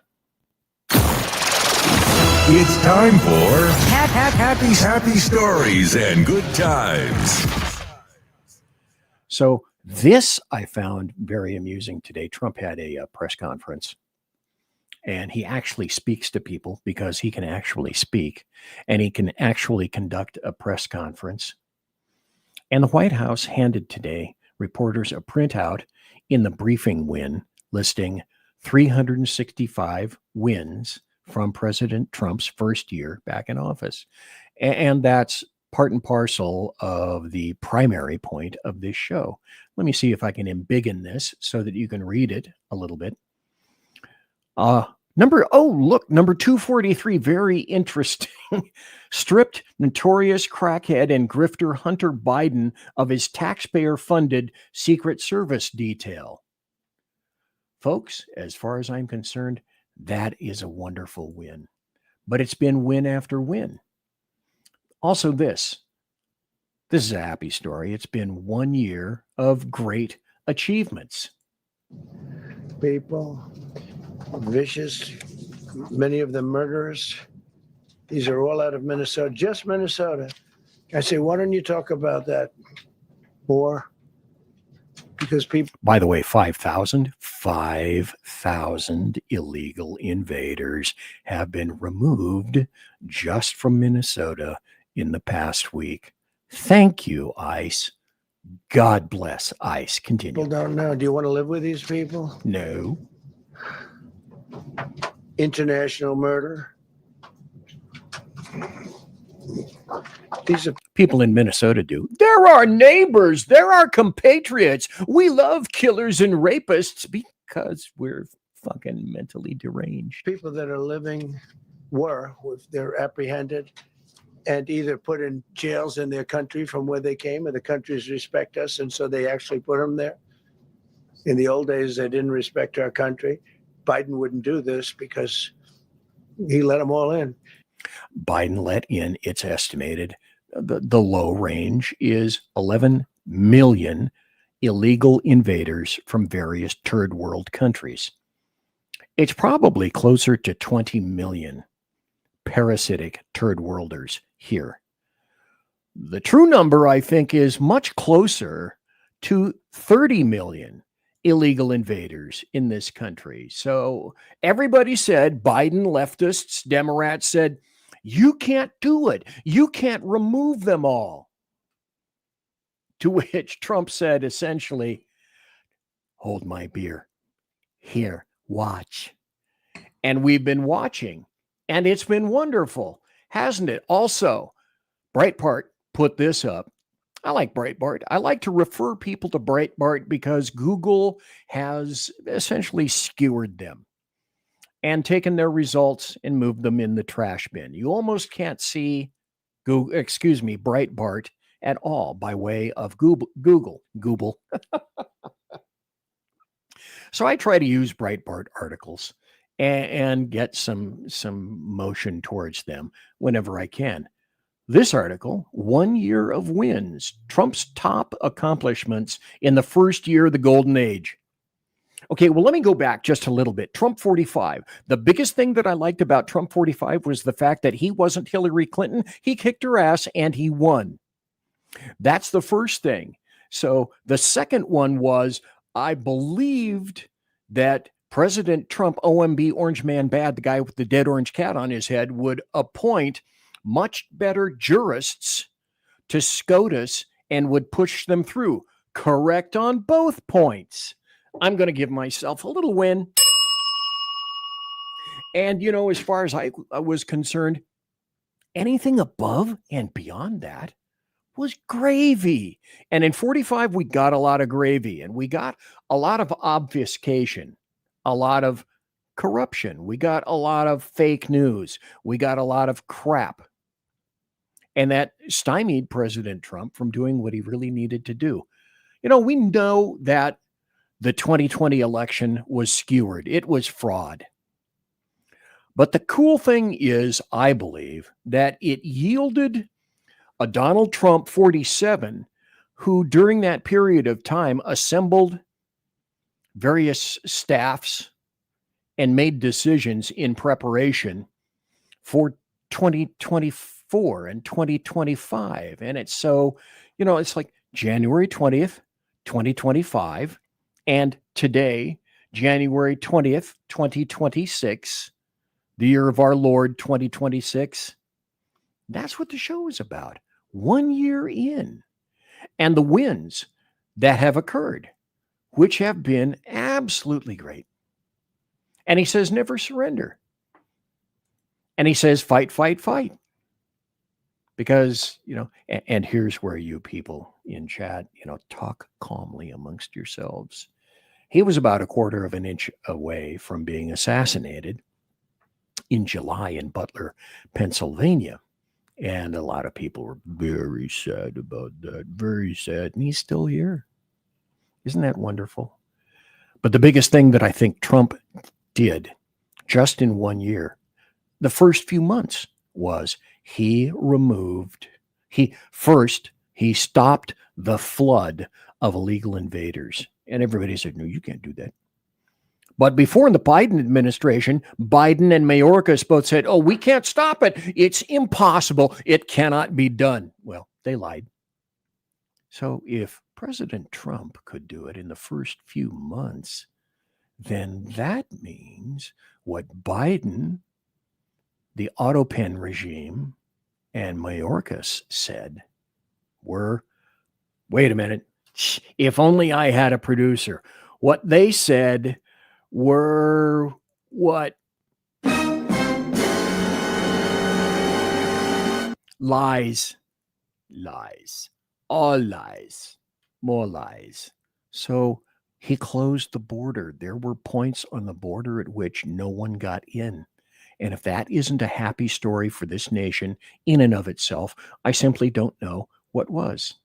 It's time for happy stories and good times. So this I found very amusing today. Trump had a press conference, and he actually speaks to people because he can actually speak, and he can actually conduct a press conference. And the White House handed today reporters a printout in the briefing win listing 365 wins from President Trump's first year back in office. And that's part and parcel of the primary point of this show. Let me see if I can embiggen this so that you can read it a little bit. Number 243, very interesting. Stripped notorious crackhead and grifter Hunter Biden of his taxpayer-funded Secret Service detail. Folks, as far as I'm concerned, that is a wonderful win. But it's been win after win. Also this is a happy story. It's been 1 year of great achievements. People, vicious, many of them murderers. These are all out of Minnesota, just Minnesota. I say, why don't you talk about that more? Because people... By the way, 5,000 illegal invaders have been removed just from Minnesota in the past week. Thank you, ICE. God bless ICE. Continue. People don't know. Do you want to live with these people? No. International murder. These are people in Minnesota do. They're our neighbors. They're our compatriots. We love killers and rapists because we're fucking mentally deranged. People that are living they're apprehended and either put in jails in their country from where they came, and the countries respect us, and so they actually put them there. In the old days, they didn't respect our country. Biden wouldn't do this because he let them all in. Biden let in, it's estimated, the low range is 11 million illegal invaders from various third world countries. It's probably closer to 20 million parasitic third worlders here. The true number, I think, is much closer to 30 million illegal invaders in this country. So everybody said, Biden, leftists, Democrats said, you can't do it. You can't remove them all. To which Trump said, essentially, hold my beer. Here, watch. And we've been watching, and it's been wonderful, hasn't it? Also, Breitbart put this up. I like Breitbart. I like to refer people to Breitbart because Google has essentially skewered them. and taken their results and moved them in the trash bin. You almost can't see Breitbart at all by way of Google. So I try to use Breitbart articles and get some motion towards them whenever I can. This article, 1 year of wins, Trump's top accomplishments in the first year of the golden age. Okay, well, let me go back just a little bit. Trump 45. The biggest thing that I liked about Trump 45 was the fact that he wasn't Hillary Clinton. He kicked her ass and he won. That's the first thing. So the second one was, I believed that President Trump, OMB, Orange Man Bad, the guy with the dead orange cat on his head, would appoint much better jurists to SCOTUS and would push them through. Correct on both points. I'm going to give myself a little win. And, you know, as far as I was concerned, anything above and beyond that was gravy. And in 45, we got a lot of gravy, and we got a lot of obfuscation, a lot of corruption. We got a lot of fake news. We got a lot of crap. And that stymied President Trump from doing what he really needed to do. You know, we know that the 2020 election was skewered. It was fraud. But the cool thing is, I believe, that it yielded a Donald Trump 47 who during that period of time assembled various staffs and made decisions in preparation for 2024 and 2025. And it's so, you know, it's like January 20th, 2025, and today, January 20th, 2026, the year of our Lord 2026. That's what the show is about. 1 year in. And the wins that have occurred, which have been absolutely great. And he says, never surrender. And he says, fight, fight, fight. Because, you know, and here's where you people in chat, you know, talk calmly amongst yourselves. He was about a quarter of an inch away from being assassinated in July in Butler, Pennsylvania. And a lot of people were very sad about that, very sad. And he's still here. Isn't that wonderful? But the biggest thing that I think Trump did just in 1 year, the first few months, was he stopped the flood of illegal invaders. And everybody said, no, you can't do that. But before in the Biden administration, Biden and Mayorkas both said, oh, we can't stop it. It's impossible. It cannot be done. Well, they lied. So if President Trump could do it in the first few months, then that means what Biden, the auto pen regime, and Mayorkas said were, wait a minute, if only I had a producer. What they said were what? Lies. Lies. All lies. More lies. So he closed the border. There were points on the border at which no one got in. And if that isn't a happy story for this nation in and of itself, I simply don't know what was.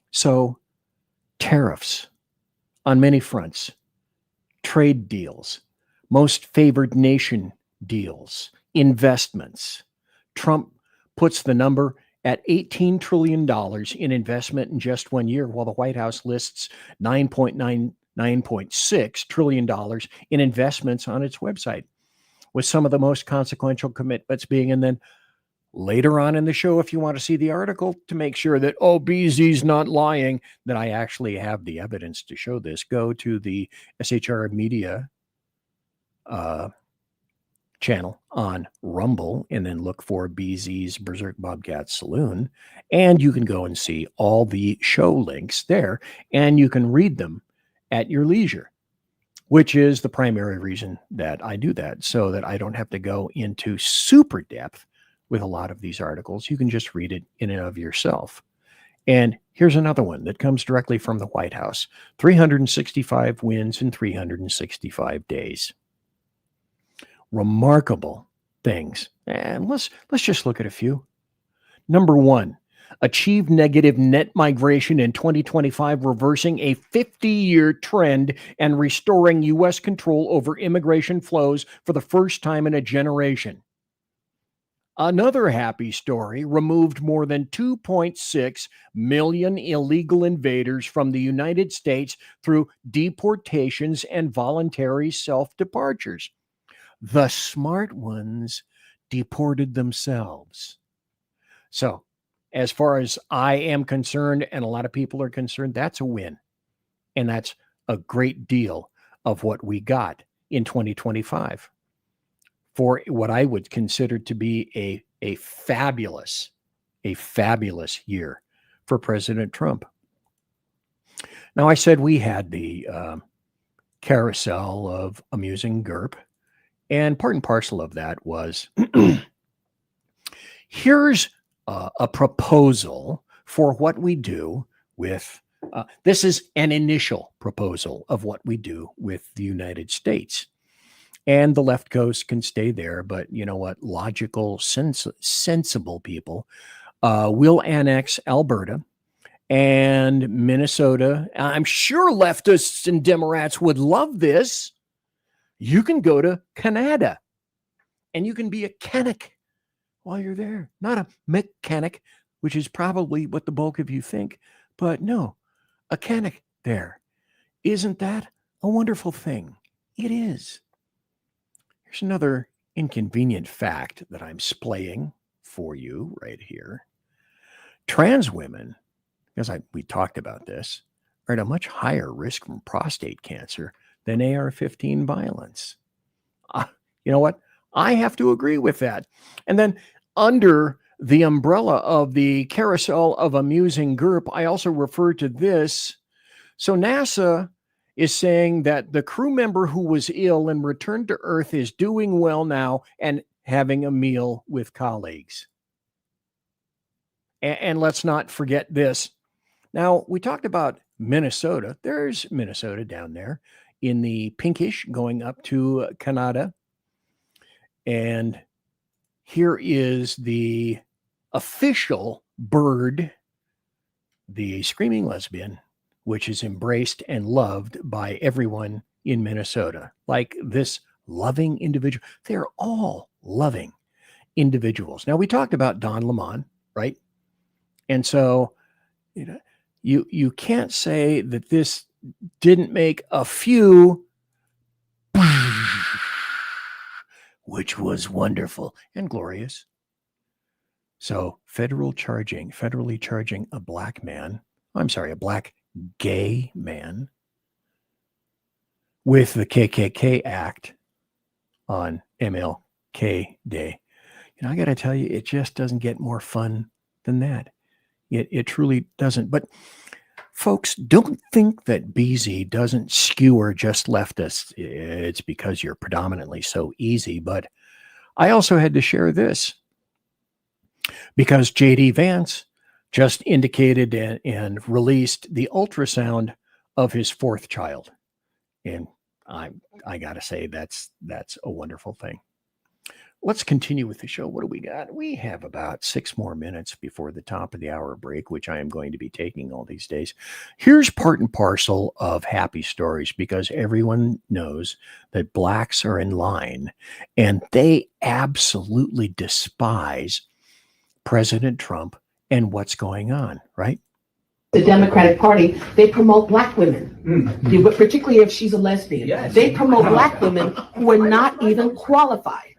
So tariffs on many fronts, trade deals, most favored nation deals, investments. Trump puts the number at $18 trillion in investment in just 1 year, while the White House lists $9.6 trillion in investments on its website, with some of the most consequential commitments being, and then later on in the show, if you want to see the article to make sure that, oh, BZ's not lying, that I actually have the evidence to show this, go to the SHR Media channel on Rumble and then look for BZ's Berserk Bobcat Saloon. And you can go and see all the show links there, and you can read them at your leisure, which is the primary reason that I do that, so that I don't have to go into super depth with a lot of these articles. You can just read it in and of yourself. And here's another one that comes directly from the White House. 365 wins in 365 days. remarkable things. And let's just look at a few. Number one, achieved negative net migration in 2025, reversing a 50-year trend and restoring U.S. control over immigration flows for the first time in a generation. Another happy story, removed more than 2.6 million illegal invaders from the United States through deportations and voluntary self-departures. The smart ones deported themselves. So, as far as I am concerned, and a lot of people are concerned, that's a win. And that's a great deal of what we got in 2025 for what I would consider to be a fabulous year for President Trump. Now, I said we had the carousel of amusing GURP, and part and parcel of that was here's a proposal for what we do with, this is an initial proposal of what we do with the United States. And the left coast can stay there, but you know what? Logical, sensible people will annex Alberta and Minnesota. I'm sure leftists and Democrats would love this. You can go to Canada and you can be a Canuck while you're there. Not a mechanic, which is probably what the bulk of you think, but no, a Canuck there. Isn't that a wonderful thing? It is. Here's another inconvenient fact that I'm splaying for you right here. Trans women, because we talked about this, are at a much higher risk from prostate cancer than AR-15 violence. You know what? I have to agree with that. And then under the umbrella of the carousel of amusing GURP, I also refer to this. So NASA is saying that the crew member who was ill and returned to Earth is doing well now and having a meal with colleagues. And let's not forget this. Now, we talked about Minnesota. There's Minnesota down there in the pinkish going up to Canada. And here is the official bird, the screaming lesbian, which is embraced and loved by everyone in Minnesota. Like this loving individual. They're all loving individuals. Now, we talked about Don Lemon, right? And so, you know, you can't say that this didn't make a few, which was wonderful and glorious. So federally charging a black gay man with the KKK Act on MLK Day. You know, I got to tell you, it just doesn't get more fun than that. It truly doesn't. But folks, don't think that BZ doesn't skewer just leftists. It's because you're predominantly so easy. But I also had to share this because J.D. Vance just indicated and released the ultrasound of his fourth child. And I got to say, that's a wonderful thing. Let's continue with the show. What do we got? We have about 6 more minutes before the top of the hour break, which I am going to be taking all these days. Here's part and parcel of happy stories, because everyone knows that blacks are in line and they absolutely despise President Trump and what's going on, right? The Democratic Party, they promote black women, particularly if she's a lesbian. Yes. They promote black women who are not even qualified.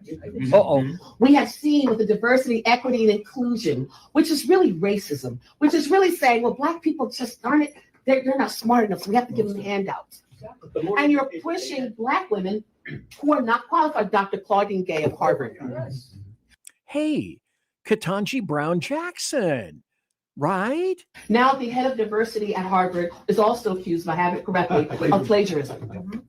We have seen with the diversity, equity, and inclusion, which is really racism, which is really saying, well, black people just aren't, they're not smart enough, so we have to give them handouts. And you're pushing black women who are not qualified. Dr. Claudine Gay of Harvard. Hey, Ketanji Brown Jackson. Right? Now the head of diversity at Harvard is also accused, if I have it correctly, of plagiarism.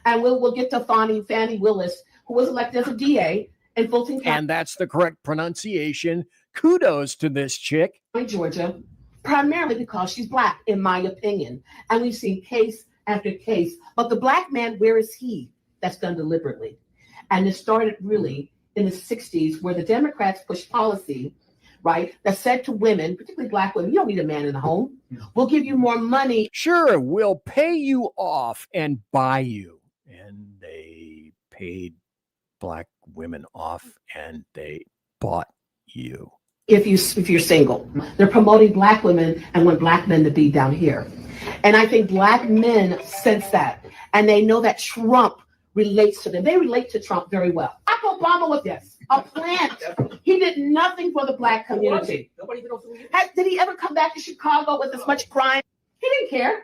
And we'll get to Fannie Willis, who was elected as a DA in Fulton County. And that's the correct pronunciation. Kudos to this chick. In Georgia, primarily because she's black, in my opinion. And we've seen case after case. But the black man, where is he? That's done deliberately. And it started really in the 60s where the Democrats pushed policy, right, that said to women, particularly Black women, you don't need a man in the home. We'll give you more money. Sure, we'll pay you off and buy you. And they paid Black women off and they bought you. If you're single. They're promoting Black women and want Black men to be down here. And I think Black men sense that. And they know that Trump relates to them. They relate to Trump very well. Barack Obama was a plant. He did nothing for the Black community. Nobody even knows who he is. Did he ever come back to Chicago with as much crime? He didn't care.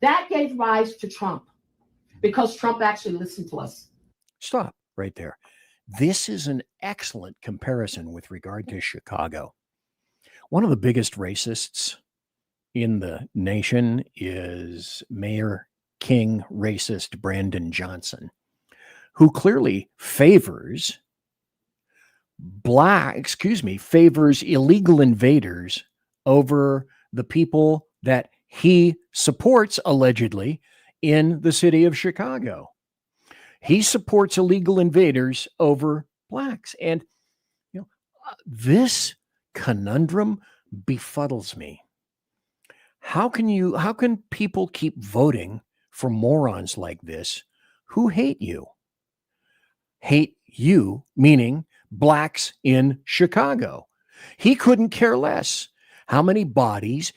That gave rise to Trump because Trump actually listened to us. Stop right there. This is an excellent comparison with regard to Chicago. One of the biggest racists in the nation is Mayor King racist Brandon Johnson, who clearly favors illegal invaders over the people that he supports allegedly in the city of Chicago. He supports illegal invaders over Blacks. And this conundrum befuddles me. How can people keep voting for morons like this who hate you? Hate you, meaning Blacks in Chicago. He couldn't care less how many bodies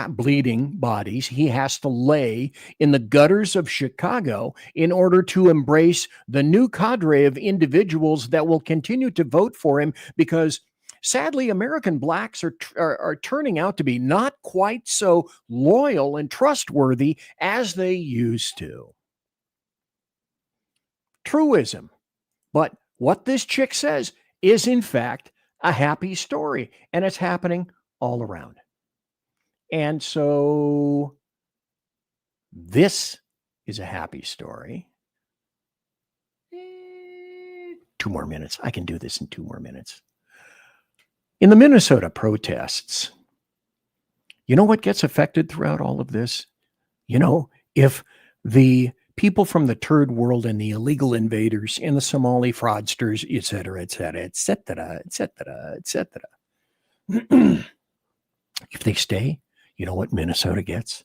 bleeding bodies he has to lay in the gutters of Chicago in order to embrace the new cadre of individuals that will continue to vote for him, because sadly, American Blacks are turning out to be not quite so loyal and trustworthy as they used to. Truism. But what this chick says is, in fact, a happy story, and it's happening all around. And so this is a happy story. 2 more minutes. I can do this in 2 more minutes. In the Minnesota protests, you know what gets affected throughout all of this? If the people from the third world and the illegal invaders and the Somali fraudsters, et cetera, et cetera, et cetera, et cetera, et cetera, if they stay, you know what Minnesota gets?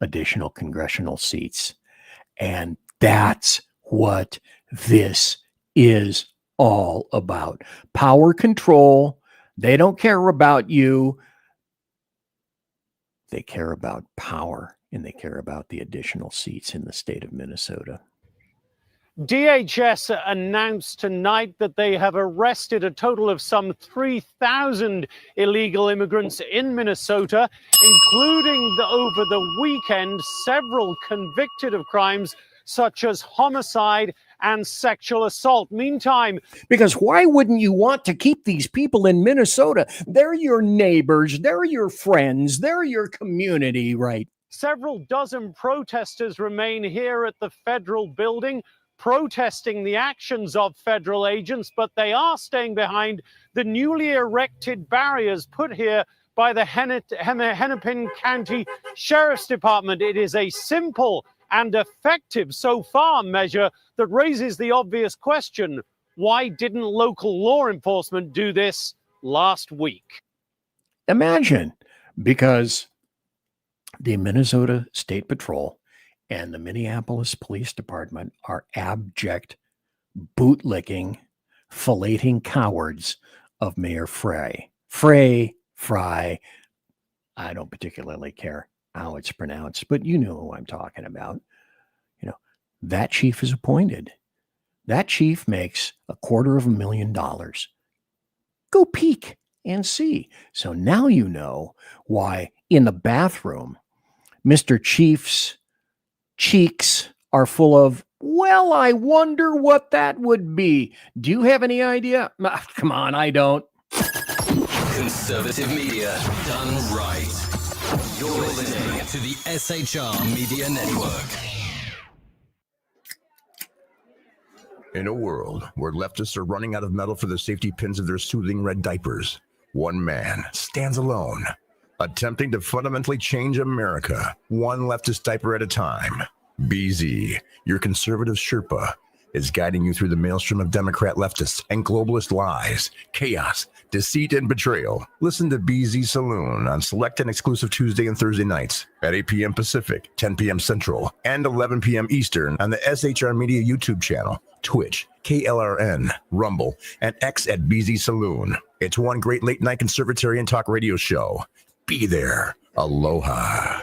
Additional congressional seats. And that's what this is all about. Power control. They don't care about you. They care about power, and they care about the additional seats in the state of Minnesota. DHS announced tonight that they have arrested a total of some 3,000 illegal immigrants in Minnesota, including over the weekend, several convicted of crimes such as homicide and sexual assault. Meantime, because why wouldn't you want to keep these people in Minnesota? They're your neighbors, they're your friends, they're your community, right? Several dozen protesters remain here at the federal building, protesting the actions of federal agents, but they are staying behind the newly erected barriers put here by the Hennepin County Sheriff's Department. It is a simple and effective so far measure that raises the obvious question: why didn't local law enforcement do this last week? Imagine, because the Minnesota State Patrol and the Minneapolis Police Department are abject, bootlicking, filleting cowards of Mayor Frey. Fry. I don't particularly care how it's pronounced, but you know who I'm talking about. That chief is appointed. That chief makes $250,000. Go peek and see. So now you know why in the bathroom, Mr. Chief's cheeks are full of, well, I wonder what that would be. Do you have any idea? Come on, I don't. Conservative media done right. You're listening to the SHR Media Network. In a world where leftists are running out of metal for the safety pins of their soothing red diapers, one man stands alone, attempting to fundamentally change America, one leftist diaper at a time. BZ, your conservative Sherpa, is guiding you through the maelstrom of Democrat leftists and globalist lies, chaos, deceit, and betrayal. Listen to BZ Saloon on select and exclusive Tuesday and Thursday nights at 8 p.m. Pacific, 10 p.m. Central, and 11 p.m. Eastern on the SHR Media YouTube channel, Twitch, KLRN, Rumble, and X at BZ Saloon. It's one great late-night Conservatarian talk radio show. Be there. Aloha.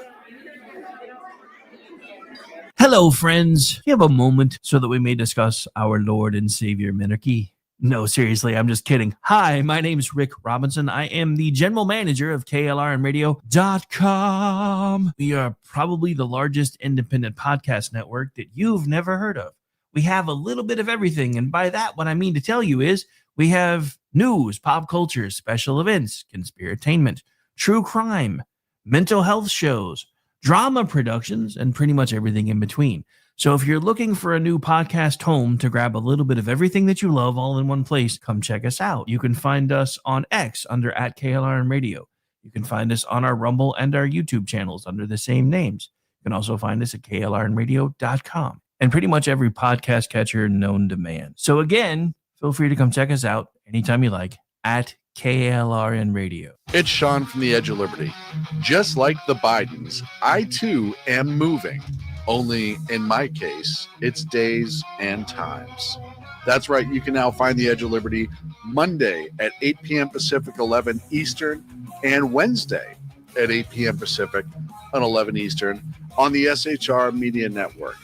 Hello, friends. Do you have a moment so that we may discuss our Lord and Savior Minarchy? No, seriously, I'm just kidding. Hi, my name's Rick Robinson. I am the general manager of KLRNradio.com. We are probably the largest independent podcast network that you've never heard of. We have a little bit of everything, and by that, what I mean to tell you is we have news, pop culture, special events, conspiratainment, true crime, mental health shows, drama productions, and pretty much everything in between. So if you're looking for a new podcast home to grab a little bit of everything that you love all in one place, come check us out. You can find us on X under @KLRNradio. You can find us on our Rumble and our YouTube channels under the same names. You can also find us at KLRNradio.com and pretty much every podcast catcher known to man. So again, feel free to come check us out anytime you like at KLRN Radio. It's Sean from the Edge of Liberty. Just like the Bidens, I too am moving. Only in my case, it's days and times. That's right. You can now find the Edge of Liberty Monday at 8 p.m. Pacific, 11 Eastern, and Wednesday at 8 p.m. Pacific and 11 Eastern on the SHR Media Network.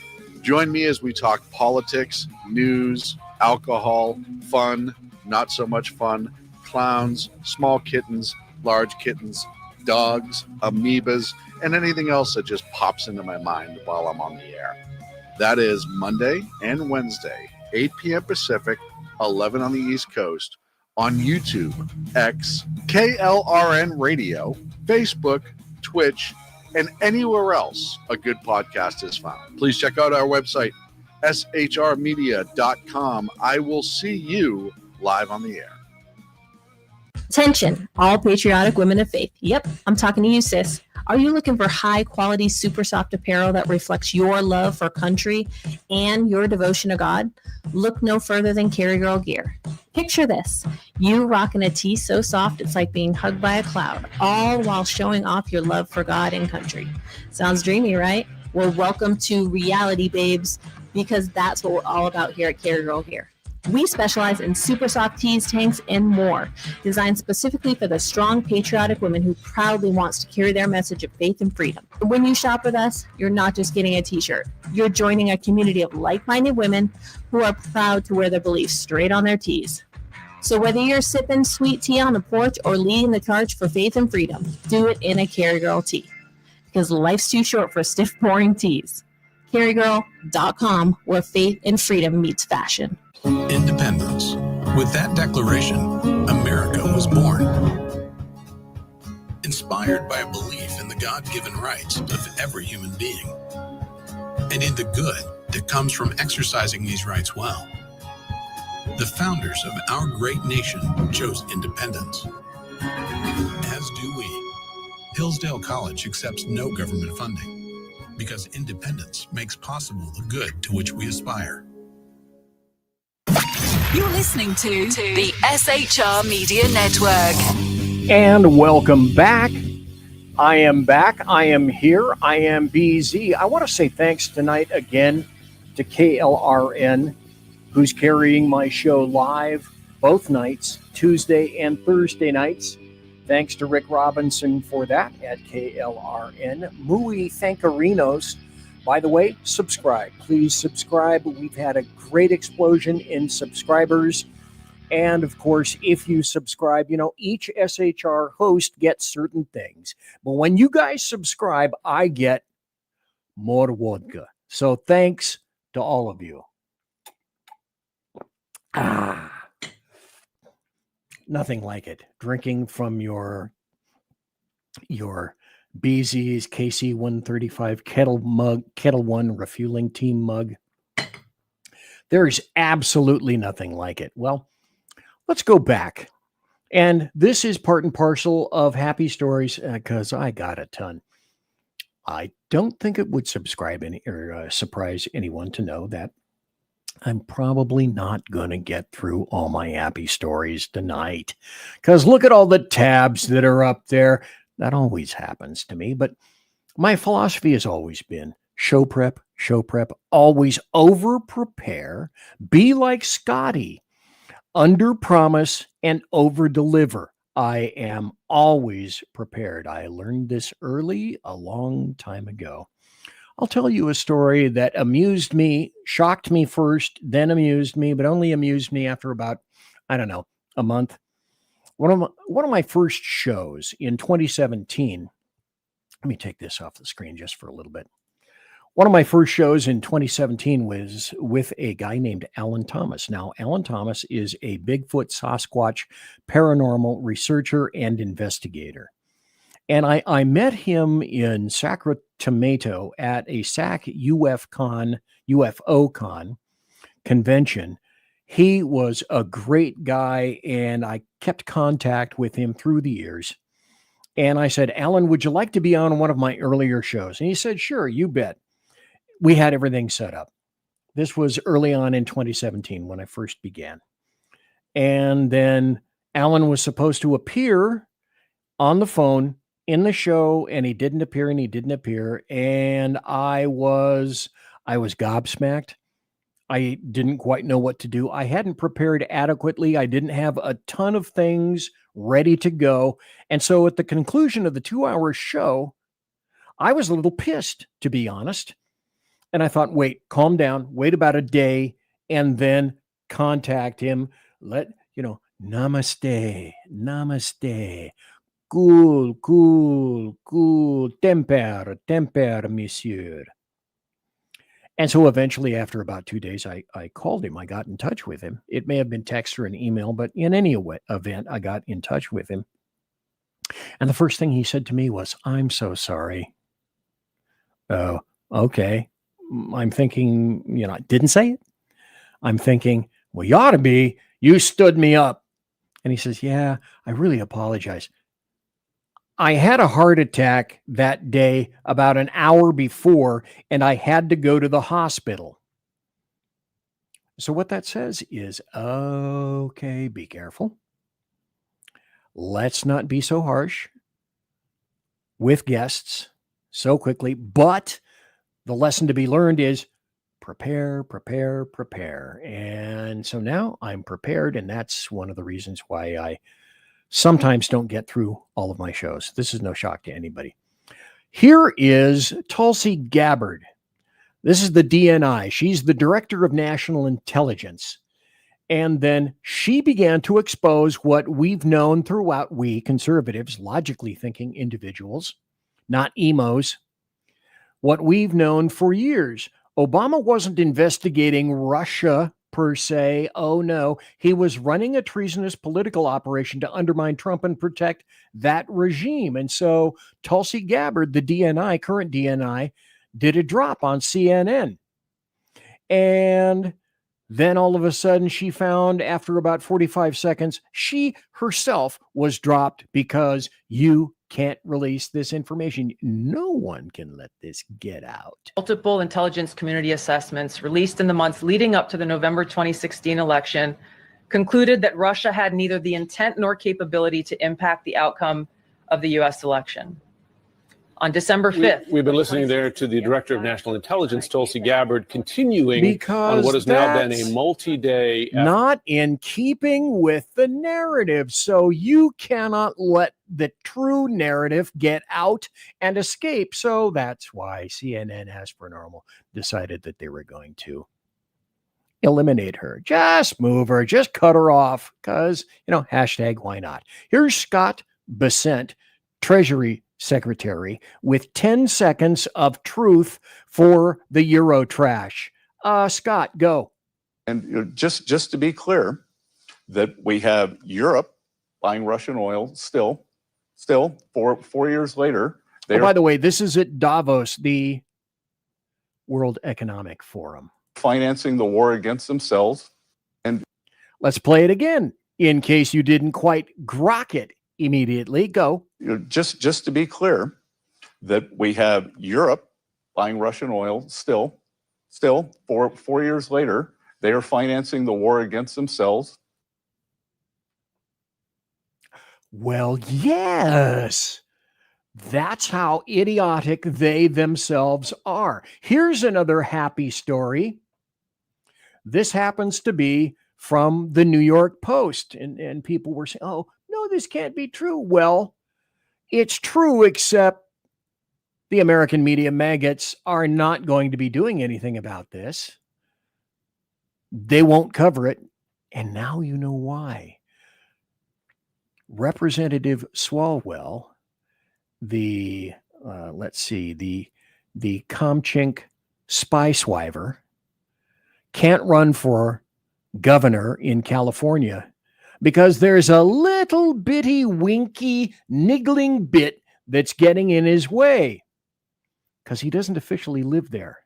Join me as we talk politics, news, alcohol, fun, not so much fun, clowns, small kittens, large kittens, dogs, amoebas, and anything else that just pops into my mind while I'm on the air. That is Monday and Wednesday, 8 p.m. Pacific, 11 on the East Coast, on YouTube, X, KLRN Radio, Facebook, Twitch, and anywhere else a good podcast is found. Please check out our website, shrmedia.com. I will see you live on the air. Attention, all patriotic women of faith. Yep, I'm talking to you, sis. Are you looking for high quality, super soft apparel that reflects your love for country and your devotion to God? Look no further than Carry Girl Gear. Picture this. You rocking a tee so soft it's like being hugged by a cloud, all while showing off your love for God and country. Sounds dreamy, right? Well, welcome to reality, babes, because that's what we're all about here at Carry Girl Gear. We specialize in super soft tees, tanks, and more, designed specifically for the strong, patriotic woman who proudly wants to carry their message of faith and freedom. When you shop with us, you're not just getting a t-shirt. You're joining a community of like-minded women who are proud to wear their beliefs straight on their tees. So whether you're sipping sweet tea on the porch or leading the charge for faith and freedom, do it in a Carry Girl tee. Because life's too short for stiff, boring tees. CarryGirl.com, where faith and freedom meets fashion. Independence. With that declaration, America was born. Inspired by a belief in the God-given rights of every human being, and in the good that comes from exercising these rights well. The founders of our great nation chose independence. As do we. Hillsdale College accepts no government funding because independence makes possible the good to which we aspire. You're listening to the SHR Media Network. And welcome back. I am back. I am here. I am BZ. I want to say thanks tonight again to KLRN, who's carrying my show live both nights, Tuesday and Thursday nights. Thanks to Rick Robinson for that at KLRN. Muy thankarinos. By the way, subscribe. Please subscribe. We've had a great explosion in subscribers. And of course, if you subscribe, you know, each SHR host gets certain things. But when you guys subscribe, I get more vodka. So thanks to all of you. Nothing like it. Drinking from your BZ's KC 135 Kettle One refueling team mug. There's absolutely nothing like it. Well, let's go back. And this is part and parcel of happy stories because I got a ton. I don't think it would surprise anyone to know that I'm probably not going to get through all my happy stories tonight, because look at all the tabs that are up there. That always happens to me, but my philosophy has always been show prep, always over prepare, be like Scotty, under promise and over deliver. I am always prepared. I learned this early, a long time ago. I'll tell you a story that amused me, shocked me first, then amused me, but only amused me after about, I don't know, a month. One of my first shows in 2017, let me take this off the screen just for a little bit. One of my first shows in 2017 was with a guy named Alan Thomas. Now, Alan Thomas is a Bigfoot Sasquatch paranormal researcher and investigator. And I met him in Sacramento at a SAC UFO Con convention. He was a great guy, and I kept contact with him through the years. And I said, Alan, would you like to be on one of my earlier shows? And he said, sure, you bet. We had everything set up. This was early on in 2017 when I first began. And then Alan was supposed to appear on the phone in the show, and he didn't appear, and I was gobsmacked. I didn't quite know what to do. I hadn't prepared adequately. I didn't have a ton of things ready to go. And so at the conclusion of the 2-hour show, I was a little pissed, to be honest. And I thought, wait, calm down, wait about a day, and then contact him. Namaste, cool, temper, monsieur. And so eventually, after about 2 days, I called him. I got in touch with him. It may have been text or an email, but in any event, I got in touch with him. And the first thing he said to me was, I'm so sorry. Oh, okay. I'm thinking, didn't say it. I'm thinking, well, you ought to be. You stood me up. And he says, yeah, I really apologize. I had a heart attack that day about an hour before, and I had to go to the hospital. So what that says is, okay, be careful. Let's not be so harsh with guests so quickly. But the lesson to be learned is prepare. And so now I'm prepared, and that's one of the reasons why I sometimes don't get through all of my shows. This is no shock to anybody. Here is Tulsi Gabbard. This is the DNI. She's the Director of National Intelligence. And then she began to expose what we've known throughout, we conservatives, logically thinking individuals, not emos, what we've known for years. Obama wasn't investigating Russia per se. Oh no, he was running a treasonous political operation to undermine Trump and protect that regime. And so Tulsi Gabbard, the DNI, current DNI, did a drop on CNN. And then all of a sudden she found, after about 45 seconds, she herself was dropped because you can't release this information. No one can let this get out. Multiple intelligence community assessments released in the months leading up to the November 2016 election concluded that Russia had neither the intent nor capability to impact the outcome of the U.S. election. On December 5th. We've been listening there to the Director of National Intelligence, Tulsi Gabbard, continuing on what has now been a multi-day effort. Not in keeping with the narrative. So you cannot let the true narrative get out and escape. So that's why CNN as per normal decided that they were going to eliminate her. Just move her, just cut her off, because, hashtag why not. Here's Scott Bessent, Treasury Secretary, with 10 seconds of truth for the Euro trash. Scott, go. And just to be clear, that we have Europe buying Russian oil still 4 years later. By the way, this is at Davos, the World Economic Forum. Financing the war against themselves. And let's play it again in case you didn't quite grok it immediately. Go. Just to be clear, that we have Europe buying Russian oil still 4 years later. They are financing the war against themselves. Well, yes. That's how idiotic they themselves are. Here's another happy story. This happens to be from the New York Post. And people were saying, oh, no, this can't be true. Well, it's true, except the American media maggots are not going to be doing anything about this. They won't cover it. And now you know why. Representative Swalwell, the Comchink spy-swiver, can't run for governor in California because there's a little bitty winky niggling bit that's getting in his way because he doesn't officially live there.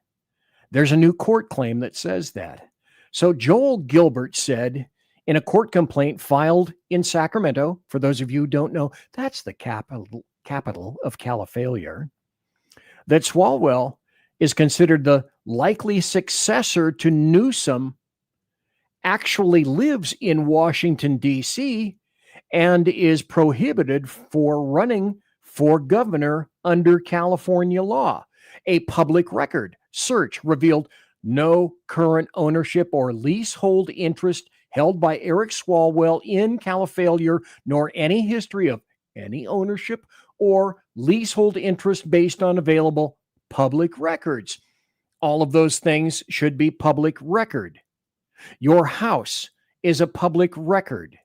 There's a new court claim that says that. So Joel Gilbert said in a court complaint filed in Sacramento, for those of you who don't know, that's the capital of Califailure, that Swalwell is considered the likely successor to Newsom, actually lives in Washington, D.C., and is prohibited for running for governor under California law. A public record search revealed no current ownership or leasehold interest held by Eric Swalwell in Califailure, nor any history of any ownership or leasehold interest based on available public records. All of those things should be public record. Your house is a public record.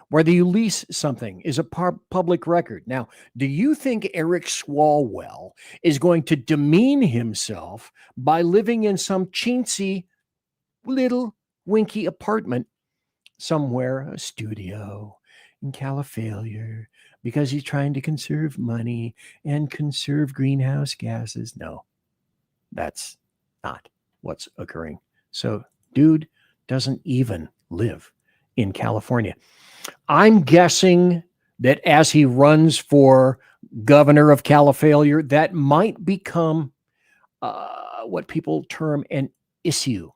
Whether you lease something is a public record. Now, do you think Eric Swalwell is going to demean himself by living in some chintzy little winky apartment somewhere, a studio in Califailure, because he's trying to conserve money and conserve greenhouse gases? No, that's not what's occurring. So, dude doesn't even live in California. I'm guessing that as he runs for governor of Califailure, that might become what people term an issue.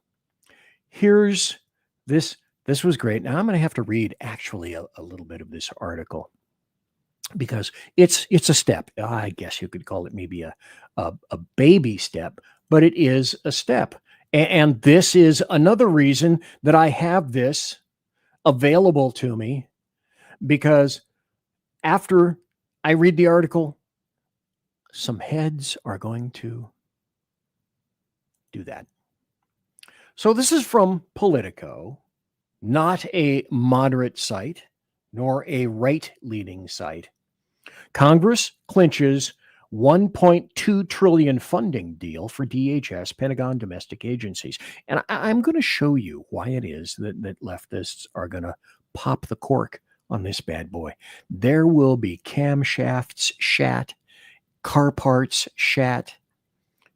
Here's this. This was great. Now I'm going to have to read actually a little bit of this article because it's a step. I guess you could call it maybe a baby step, but it is a step. And this is another reason that I have this available to me, because after I read the article, some heads are going to do that. So this is from Politico, not a moderate site, nor a right-leaning site. Congress clinches $1.2 trillion funding deal for DHS, Pentagon domestic agencies. And I'm going to show you why it is that leftists are going to pop the cork on this bad boy. There will be camshafts shat, car parts shat.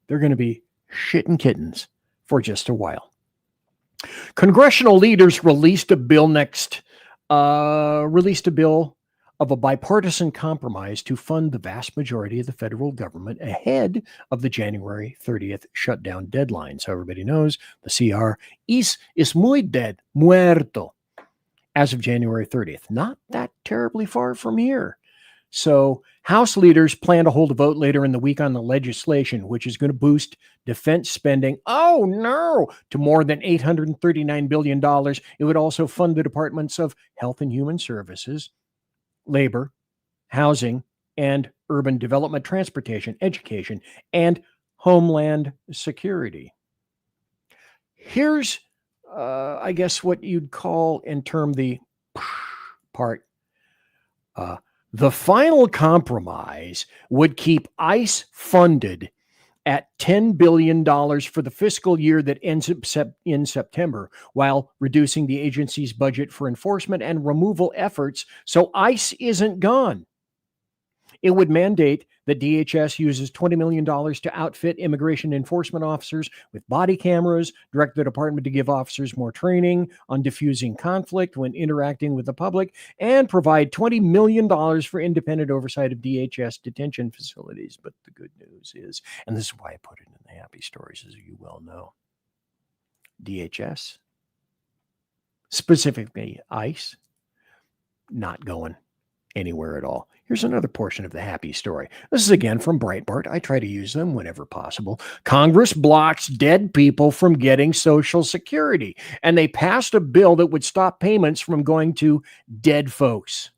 They're going to be shitting kittens for just a while. Congressional leaders released a bill of a bipartisan compromise to fund the vast majority of the federal government ahead of the January 30th shutdown deadline. So everybody knows the CR is muy dead, muerto, as of January 30th. Not that terribly far from here. So House leaders plan to hold a vote later in the week on the legislation, which is going to boost defense spending, oh no, to more than $839 billion. It would also fund the departments of Health and Human Services, Labor, Housing, and Urban Development, Transportation, Education, and Homeland Security. Here's, I guess, what you'd call in term the part. The final compromise would keep ICE funded at $10 billion for the fiscal year that ends in September, while reducing the agency's budget for enforcement and removal efforts so ICE isn't gone. It would mandate that DHS uses $20 million to outfit immigration enforcement officers with body cameras, direct the department to give officers more training on diffusing conflict when interacting with the public, and provide $20 million for independent oversight of DHS detention facilities. But the good news is, and this is why I put it in the happy stories, as you well know, DHS, specifically ICE, not going anywhere at all. Here's another portion of the happy story. This is again from Breitbart. I try to use them whenever possible. Congress blocks dead people from getting Social Security, and they passed a bill that would stop payments from going to dead folks,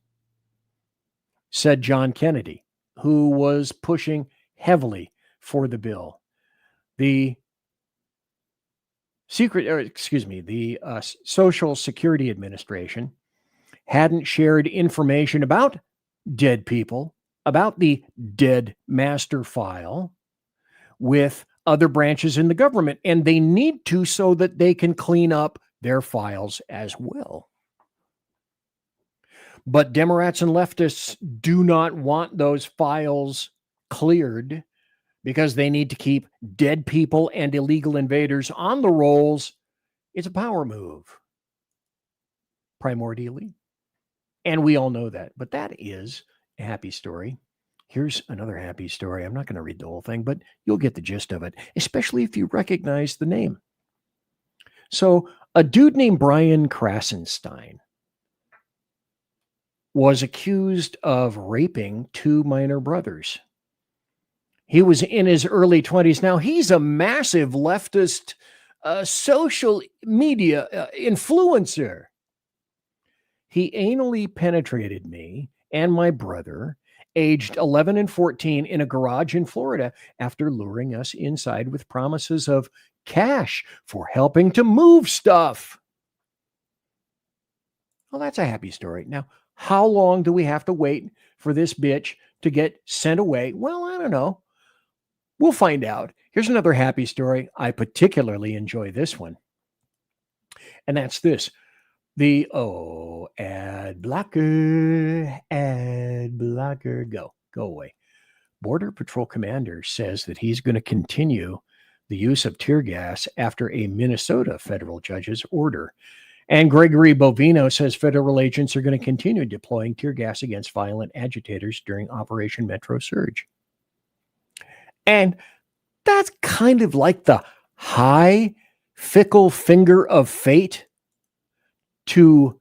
said John Kennedy, who was pushing heavily for the bill. The Social Security Administration hadn't shared information about dead people, about the dead master file with other branches in the government, and they need to so that they can clean up their files as well. But Democrats and leftists do not want those files cleared because they need to keep dead people and illegal invaders on the rolls. It's a power move, primordially. And we all know that. But that is a happy story. Here's another happy story. I'm not going to read the whole thing, but you'll get the gist of it, especially if you recognize the name. So a dude named Brian Krasenstein was accused of raping 2 minor brothers. He was in his early 20s. Now, he's a massive leftist social media influencer. He anally penetrated me and my brother, aged 11 and 14, in a garage in Florida after luring us inside with promises of cash for helping to move stuff. Well, that's a happy story. Now, how long do we have to wait for this bitch to get sent away? Well, I don't know. We'll find out. Here's another happy story. I particularly enjoy this one. And that's this. The ad blocker, go away. Border Patrol commander says that he's going to continue the use of tear gas after a Minnesota federal judge's order. And Gregory Bovino says federal agents are going to continue deploying tear gas against violent agitators during Operation Metro Surge. And that's kind of like the high, fickle finger of fate to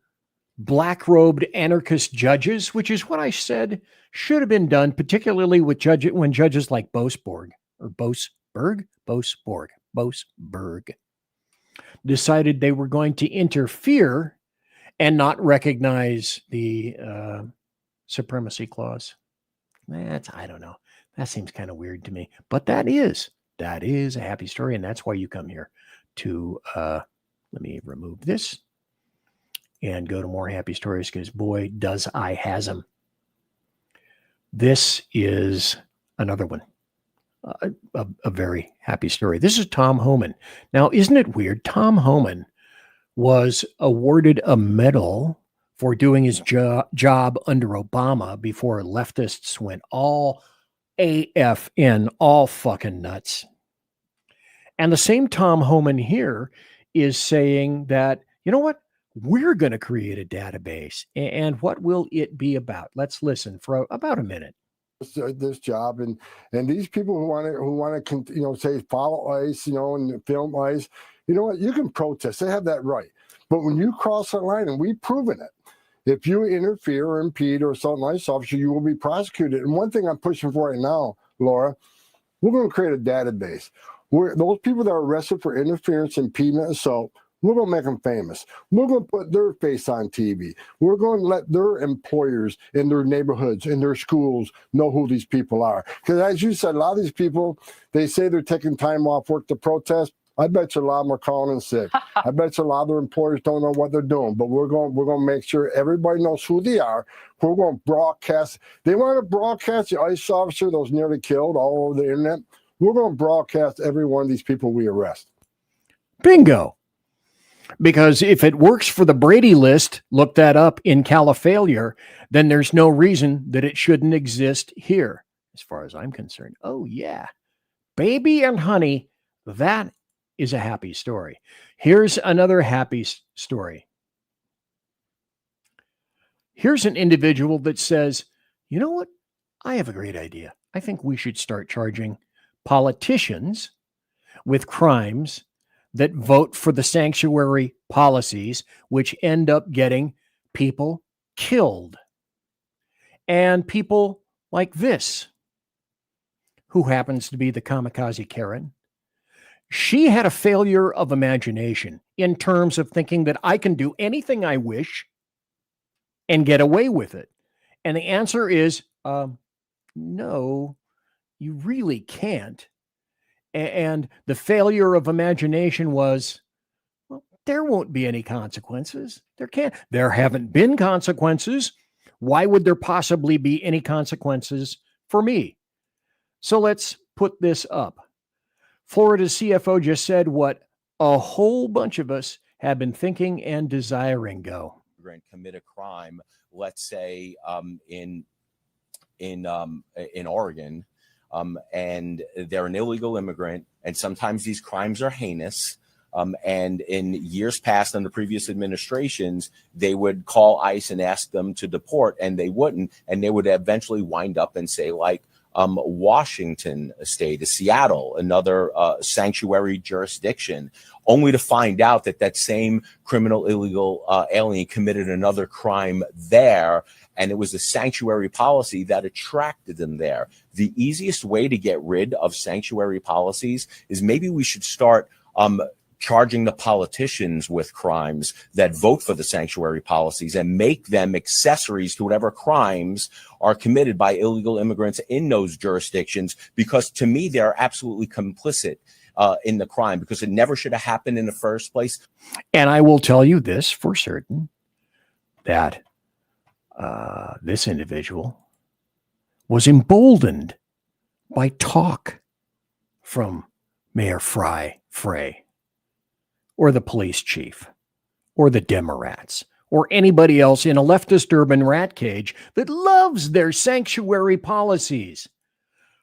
black-robed anarchist judges, which is what I said should have been done, particularly with when judges like Boasberg decided they were going to interfere and not recognize the supremacy clause. I don't know. That seems kind of weird to me, but that is a happy story, and that's why you come here to, let me remove this and go to more happy stories, because boy, does I has them. This is another one, a very happy story. This is Tom Homan. Now, isn't it weird? Tom Homan was awarded a medal for doing his job under Obama before leftists went all AFN, all fucking nuts. And the same Tom Homan here is saying that, you know what? We're going to create a database. And what will it be about? Let's listen for about a minute. This job and these people who want to say follow ICE, and film ICE, you know what? You can protest. They have that right. But when you cross that line, and we've proven it, if you interfere or impede or assault an ICE officer, you will be prosecuted. And one thing I'm pushing for right now, Laura, we're going to create a database where those people that are arrested for interference, impediment, assault, we're going to make them famous. We're going to put their face on TV. We're going to let their employers in their neighborhoods, in their schools, know who these people are. Because as you said, a lot of these people, they say they're taking time off work to protest. I bet you a lot of them are calling in sick. I bet you a lot of their employers don't know what they're doing. But we're going to make sure everybody knows who they are. We're going to broadcast. They want to broadcast the ICE officer that was nearly killed all over the internet. We're going to broadcast every one of these people we arrest. Bingo. Because if it works for the Brady list, look that up in Califailure, then there's no reason that it shouldn't exist here, as far as I'm concerned. Oh, yeah. Baby and honey, that is a happy story. Here's another happy story. Here's an individual that says, you know what? I have a great idea. I think we should start charging politicians with crimes that vote for the sanctuary policies, which end up getting people killed. And people like this, who happens to be the kamikaze Karen, she had a failure of imagination in terms of thinking that I can do anything I wish and get away with it. And the answer is, no, you really can't. And the failure of imagination was, well, there won't be any consequences. There haven't been consequences. Why would there possibly be any consequences for me? So let's put this up. Florida's CFO just said what a whole bunch of us have been thinking and desiring. Go. Commit a crime, let's say in Oregon, and they're an illegal immigrant, and sometimes these crimes are heinous. And in years past, under previous administrations, they would call ICE and ask them to deport, and they wouldn't, and they would eventually wind up and say, like, Washington State, Seattle, another sanctuary jurisdiction, only to find out that that same criminal illegal alien committed another crime there, and it was the sanctuary policy that attracted them there. The easiest way to get rid of sanctuary policies is maybe we should start charging the politicians with crimes that vote for the sanctuary policies and make them accessories to whatever crimes are committed by illegal immigrants in those jurisdictions, because to me, they're absolutely complicit in the crime, because it never should have happened in the first place. And I will tell you this for certain, that this individual was emboldened by talk from Mayor Frey, or the police chief, or the Democrats, or anybody else in a leftist urban rat cage that loves their sanctuary policies.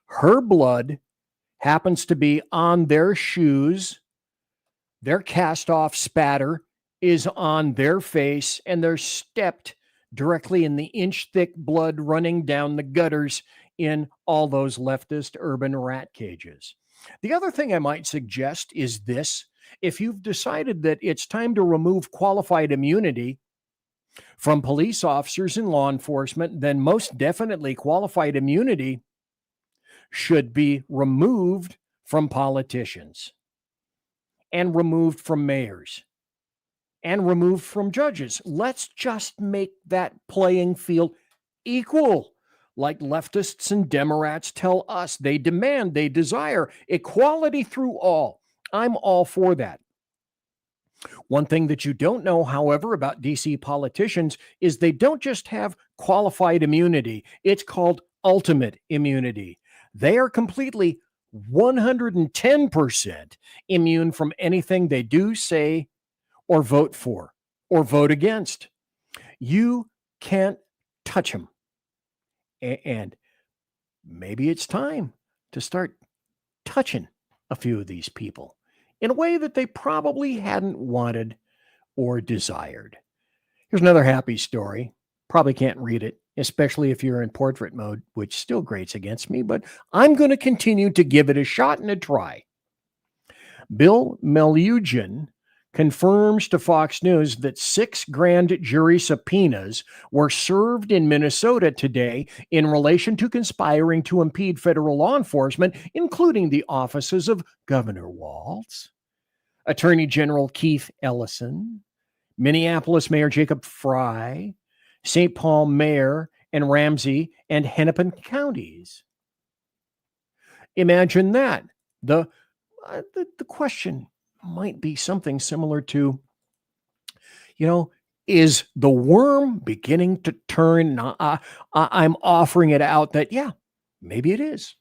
Her blood happens to be on their shoes. Their cast-off spatter is on their face, and they're stepped directly in the inch-thick blood running down the gutters in all those leftist urban rat cages. The other thing I might suggest is this. If you've decided that it's time to remove qualified immunity from police officers and law enforcement, then most definitely qualified immunity should be removed from politicians, and removed from mayors, and removed from judges. Let's just make that playing field equal, like leftists and Democrats tell us they demand, they desire equality through all. I'm all for that. One thing that you don't know, however, about DC politicians is they don't just have qualified immunity. It's called ultimate immunity. They are completely 110% immune from anything they do, say, or vote for, or vote against. You can't touch them. And maybe it's time to start touching a few of these people in a way that they probably hadn't wanted or desired. Here's another happy story. Probably can't read it, especially if you're in portrait mode, which still grates against me, but I'm going to continue to give it a shot and a try. Bill Melugin confirms to Fox News that 6 grand jury subpoenas were served in Minnesota today in relation to conspiring to impede federal law enforcement, including the offices of Governor Walz, Attorney General Keith Ellison, Minneapolis Mayor Jacob Frey, St. Paul Mayor and Ramsey and Hennepin counties. Imagine that. The question might be something similar to, is the worm beginning to turn? I'm offering it out that, yeah, maybe it is.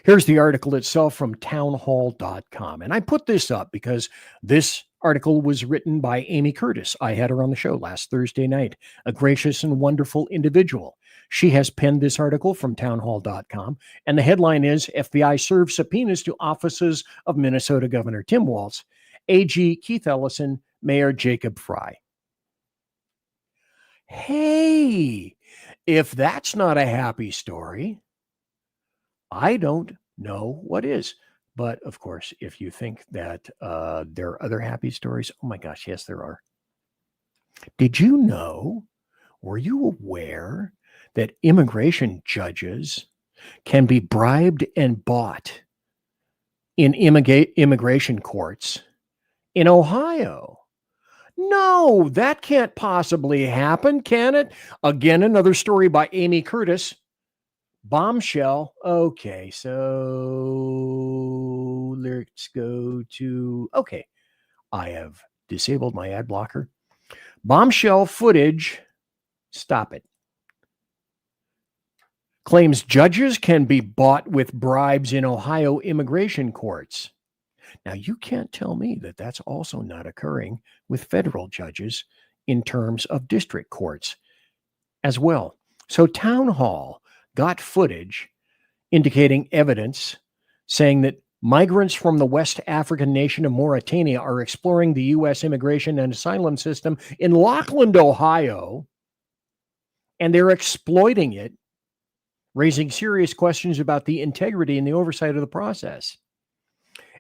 Here's the article itself from townhall.com. And I put this up because this article was written by Amy Curtis. I had her on the show last Thursday night, a gracious and wonderful individual. She has penned this article from townhall.com, and the headline is, FBI serves subpoenas to offices of Minnesota Governor Tim Walz, AG Keith Ellison, Mayor Jacob Frey. Hey, if that's not a happy story, I don't know what is. But of course, if you think that there are other happy stories, oh my gosh, yes, there are. Did you know, were you aware that immigration judges can be bribed and bought in immigration courts in Ohio? No, that can't possibly happen, can it? Again, another story by Amy Curtis. Bombshell. Okay, so let's go to, okay, I have disabled my ad blocker. Bombshell footage, stop it. Claims judges can be bought with bribes in Ohio immigration courts. Now, you can't tell me that that's also not occurring with federal judges in terms of district courts as well. So Town Hall got footage indicating evidence saying that migrants from the West African nation of Mauritania are exploring the U.S. immigration and asylum system in Lockland, Ohio, and they're exploiting it, raising serious questions about the integrity and the oversight of the process.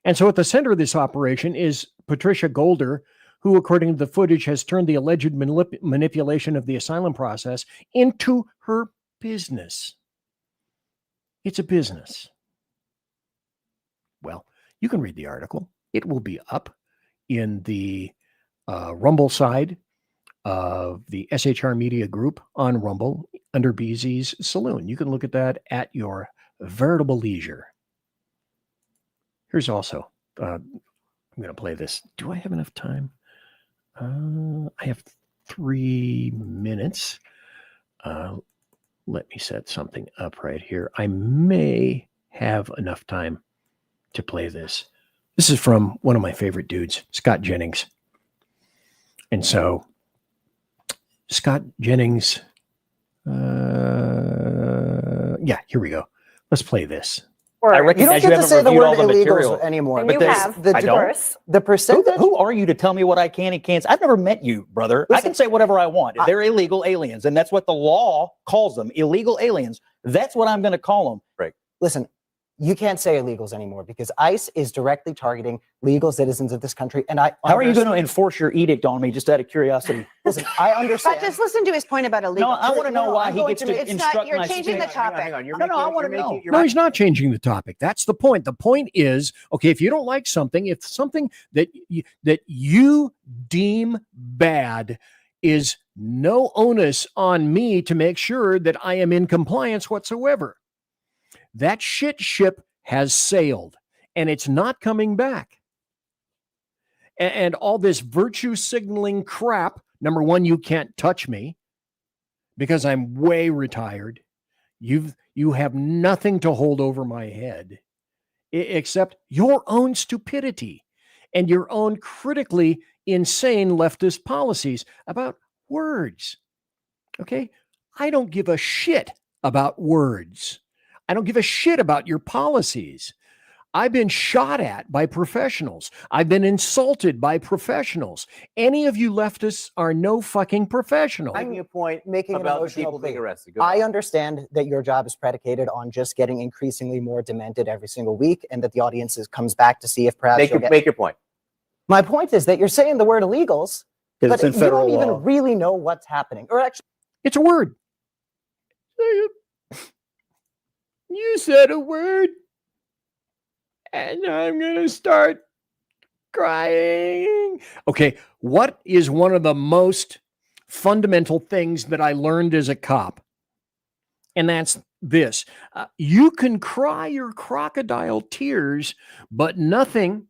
And so at the center of this operation is Patricia Golder, who, according to the footage, has turned the alleged manipulation of the asylum process into her business. It's a business. Well, you can read the article. It will be up in the Rumble side of the SHR Media Group on Rumble under BZ's Saloon. You can look at that at your veritable leisure. Here's also, I'm going to play this. Do I have enough time? I have 3 minutes. Let me set something up right here. I may have enough time to play this. This is from one of my favorite dudes, Scott Jennings. And so Scott Jennings, yeah, here we go. Let's play this. I You don't recognize get you to haven't say the reviewed word all the illegals material anymore. And But you there's have. the I don't. the percentage. Who are you to tell me what I can and can't? I've never met you, brother. I can say whatever I want. They're illegal aliens, and that's what the law calls them, illegal aliens. That's what I'm going to call them. Right. Listen, you can't say illegals anymore because ICE is directly targeting legal citizens of this country. And How are you going to enforce your edict on me, just out of curiosity? Listen, I understand. But just listen to his point about illegal. No, I want to know why he gets to It's instruct not. You're my changing the speech. topic. I want to know. No, he's not changing the topic. That's the point. The point is, okay, if you don't like something, if something that you deem bad, is no onus on me to make sure that I am in compliance whatsoever. That shit ship has sailed, and it's not coming back. And all this virtue signaling crap, number one, you can't touch me because I'm way retired. You have nothing to hold over my head except your own stupidity and your own critically insane leftist policies about words. Okay? I don't give a shit about words. I don't give a shit about your policies. I've been shot at by professionals. I've been insulted by professionals. Any of you leftists are no fucking professional. Making a point, making an about emotional people being plea. arrested. Go I ahead. understand that your job is predicated on just getting increasingly more demented every single week, and that the audience comes back to see if perhaps Make your point. My point is that you're saying the word illegals, but it's in you federal don't law. even really know what's happening. Or actually, It's a word. You said a word, and I'm going to start crying. Okay, what is one of the most fundamental things that I learned as a cop? And that's this. You can cry your crocodile tears, but nothing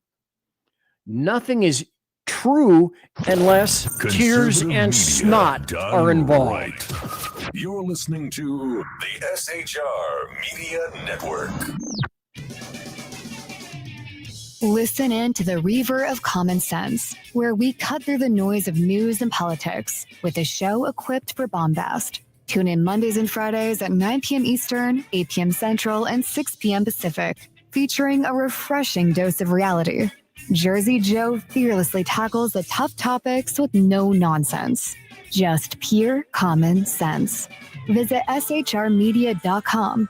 is true unless tears and snot are involved. You're listening to the SHR Media Network. Listen in to the Reaver of Common Sense, where we cut through the noise of news and politics with a show equipped for bombast. Tune in Mondays and Fridays at 9 p.m. Eastern, 8 p.m. Central, and 6 p.m. Pacific, featuring a refreshing dose of reality. Jersey Joe fearlessly tackles the tough topics with no nonsense. Just pure common sense. Visit shrmedia.com,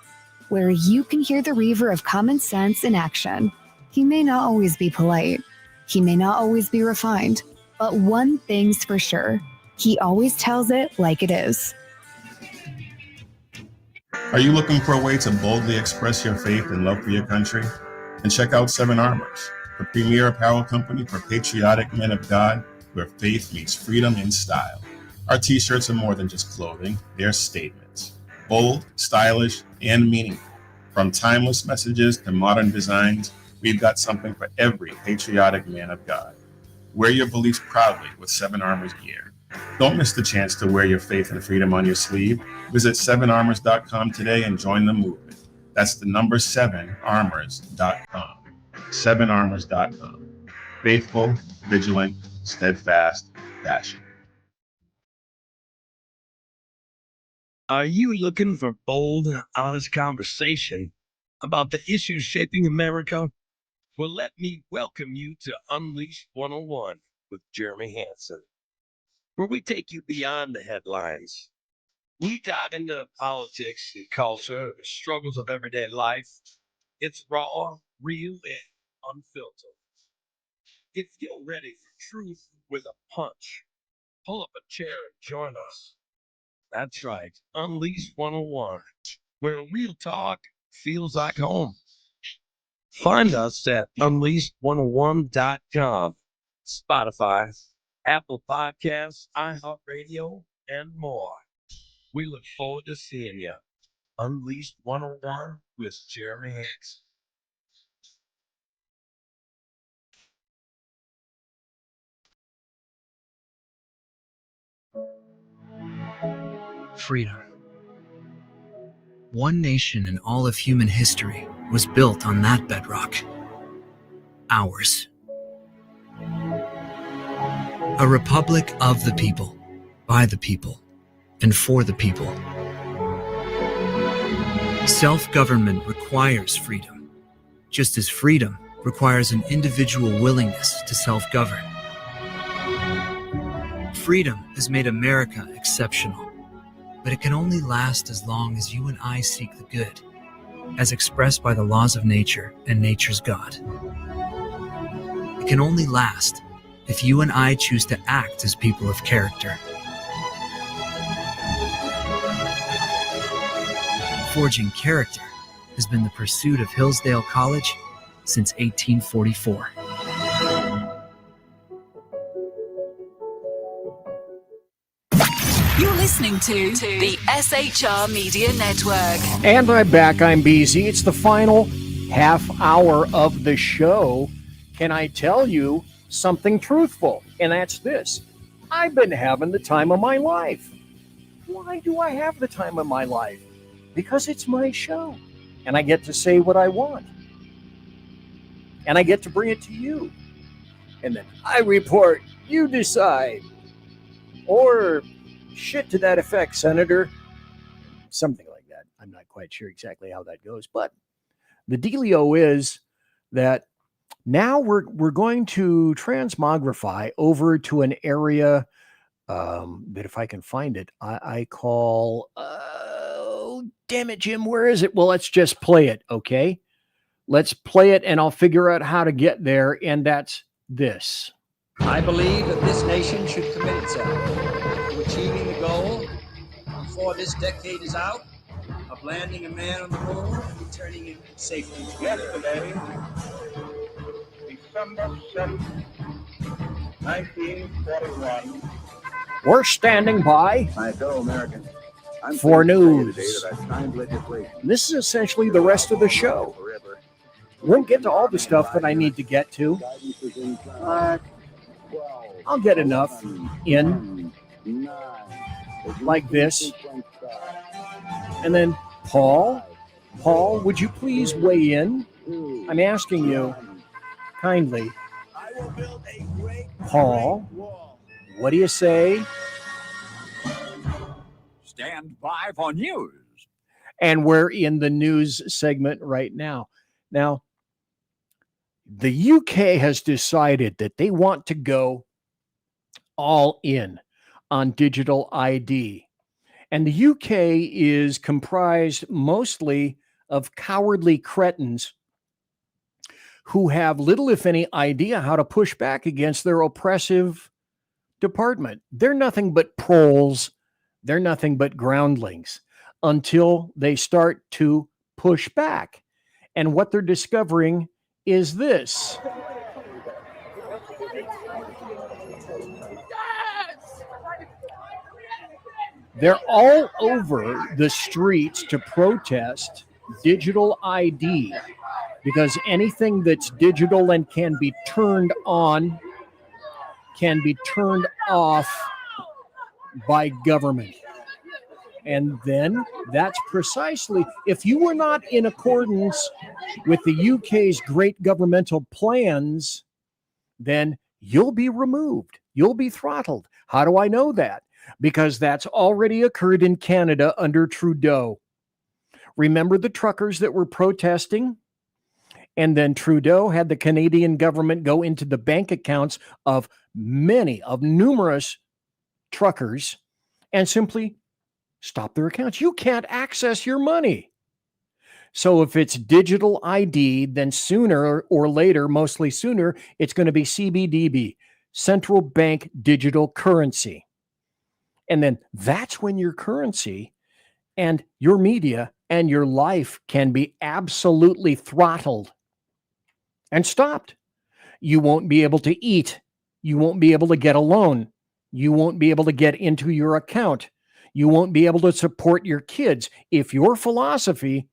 where you can hear the Reaver of Common Sense in action. He may not always be polite. He may not always be refined. But one thing's for sure. He always tells it like it is. Are you looking for a way to boldly express your faith and love for your country? And check out Seven Armors, the premier apparel company for patriotic men of God, where faith meets freedom in style. Our t-shirts are more than just clothing, they're statements. Bold, stylish, and meaningful. From timeless messages to modern designs, we've got something for every patriotic man of God. Wear your beliefs proudly with Seven Armors gear. Don't miss the chance to wear your faith and freedom on your sleeve. Visit 7armors.com today and join the movement. That's the number 7armors.com. 7armors.com. Faithful, vigilant, steadfast, passion. Are you looking for bold, honest conversation about the issues shaping America? Well, let me welcome you to Unleash 101 with Jeremy Hansen, where we take you beyond the headlines. We dive into politics and culture, the struggles of everyday life. It's raw, real, and unfiltered. If you're ready for truth with a punch, pull up a chair and join us. That's right, Unleash 101, where real talk feels like home. Find us at unleash101.com, Spotify, Apple Podcasts, iHeartRadio, and more. We look forward to seeing you. Unleashed 101 with Jeremy Hanks. Freedom. One nation in all of human history was built on that bedrock. Ours. A republic of the people, by the people, and for the people. Self-government requires freedom, just as freedom requires an individual willingness to self-govern. Freedom has made America exceptional, but it can only last as long as you and I seek the good, as expressed by the laws of nature and nature's God. It can only last if you and I choose to act as people of character. Forging character has been the pursuit of Hillsdale College since 1844. You're listening to the SHR Media Network. And I'm back. I'm BZ. It's the final half hour of the show. Can I tell you something truthful? And that's this. I've been having the time of my life. Why do I have the time of my life? Because it's my show. And I get to say what I want. And I get to bring it to you. And then I report. You decide. Or shit to that effect, Senator. Something like that. I'm not quite sure exactly how that goes. But the dealio is that now we're going to transmogrify over to an area that, if I can find it, I call... damn it, Jim, where is it? Well, let's just play it, okay? Let's play it, and I'll figure out how to get there, and that's this. I believe that this nation should commit itself to achieving the goal before this decade is out of landing a man on the moon and returning him safely to Yesterday, December 7th, 1941. We're standing by My fellow Americans, I'm for pleased to say news. today that I've signed legislation. This is essentially the rest of the show. Won't get to all the stuff that I need to get to. I'll get enough in, like this. And then, Paul, would you please weigh in? I'm asking you kindly. Paul, what do you say? Stand by for news. And we're in the news segment right now. Now, the UK has decided that they want to go all in on digital ID. And the UK is comprised mostly of cowardly cretins who have little, if any, idea how to push back against their oppressive department. They're nothing but proles. They're nothing but groundlings until they start to push back. And what they're discovering is this. They're all over the streets to protest digital ID, because anything that's digital and can be turned on can be turned off by government. And then that's precisely, if you were not in accordance with the UK's great governmental plans, then you'll be removed. You'll be throttled. How do I know that? Because that's already occurred in Canada under Trudeau. Remember the truckers that were protesting? And then Trudeau had the Canadian government go into the bank accounts of numerous truckers and simply stop their accounts. You can't access your money. So if it's digital ID, then sooner or later, mostly sooner, it's going to be CBDB, central bank digital currency. And then that's when your currency and your media and your life can be absolutely throttled and stopped. You won't be able to eat. You won't be able to get a loan. You won't be able to get into your account. You won't be able to support your kids if your philosophy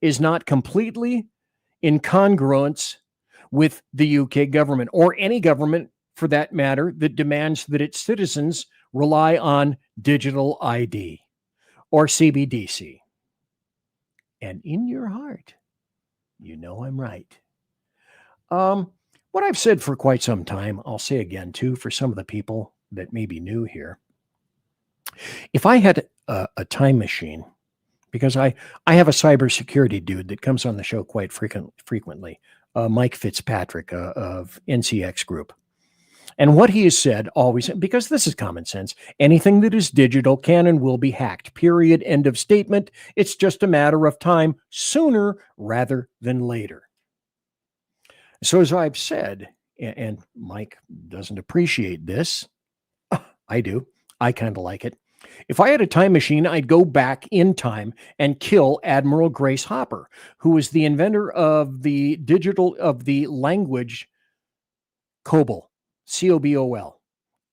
is not completely in congruence with the UK government, or any government for that matter that demands that its citizens rely on digital ID or CBDC. And in your heart, you know I'm right. What I've said for quite some time, I'll say again too, for some of the people that may be new here. If I had a time machine, because I have a cybersecurity dude that comes on the show quite frequently, Mike Fitzpatrick of NCX Group. And what he has said always, because this is common sense, anything that is digital can and will be hacked, period, end of statement. It's just a matter of time, sooner rather than later. So as I've said, and Mike doesn't appreciate this, I do, I kind of like it. If I had a time machine, I'd go back in time and kill Admiral Grace Hopper, who was the inventor of the language COBOL, C-O-B-O-L.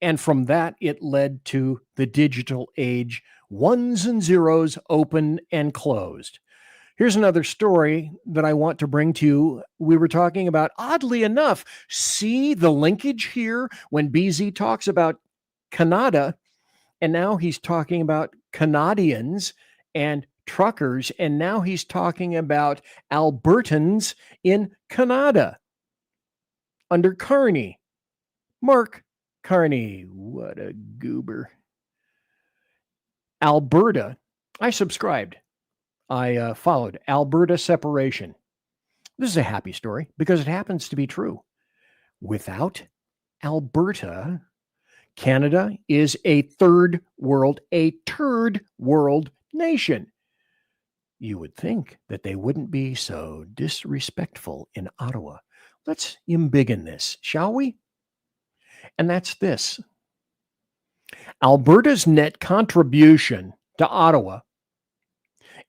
And from that, it led to the digital age, ones and zeros, open and closed. Here's another story that I want to bring to you. We were talking about, oddly enough, see the linkage here when BZ talks about Canada, and now he's talking about Canadians and truckers, and now he's talking about Albertans in Canada under Carney. Mark Carney, what a goober. Alberta, I subscribed. I followed Alberta separation. This is a happy story because it happens to be true. Without Alberta, Canada is a third world nation. You would think that they wouldn't be so disrespectful in Ottawa. Let's embiggen this, shall we? And that's this. Alberta's net contribution to Ottawa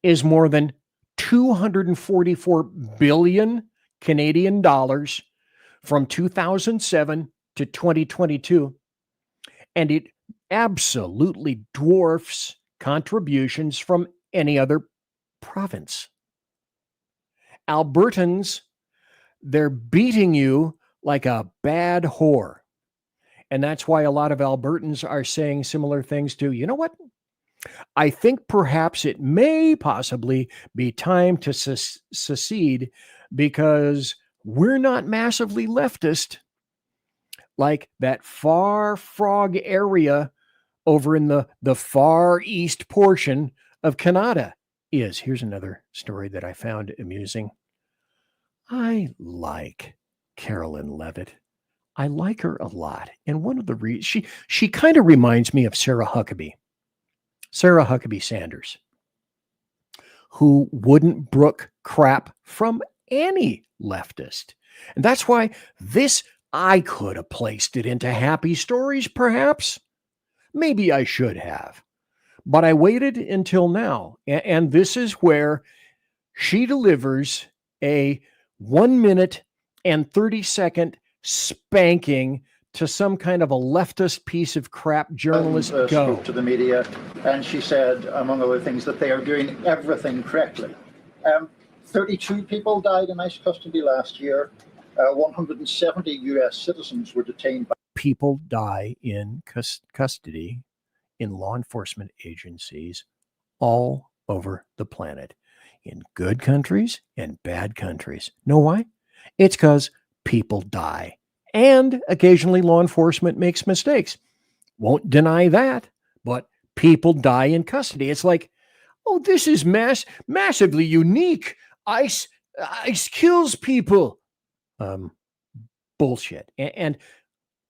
is more than 244 billion Canadian dollars from 2007 to 2022. And it absolutely dwarfs contributions from any other province. Albertans, they're beating you like a bad whore. And that's why a lot of Albertans are saying similar things to, you know what? I think perhaps it may possibly be time to secede because we're not massively leftist like that far frog area over in the far east portion of Canada is. Here's another story that I found amusing. I like Carolyn Levitt. I like her a lot. And one of the reasons, she kind of reminds me of Sarah Huckabee Sanders, who wouldn't brook crap from any leftist. And that's why I could have placed it into happy stories, perhaps. Maybe I should have. But I waited until now. And this is where she delivers a 1 minute and 30-second spanking to some kind of a leftist piece of crap journalist. Spoke to the media, and she said, among other things, that they are doing everything correctly. 32 people died in ICE custody last year. 170 U.S. citizens were detained. People die in custody in law enforcement agencies all over the planet, in good countries and bad countries. Know why? It's because people die. And occasionally law enforcement makes mistakes. Won't deny that, but people die in custody. It's like, oh, this is massively unique. ICE kills people. Bullshit. And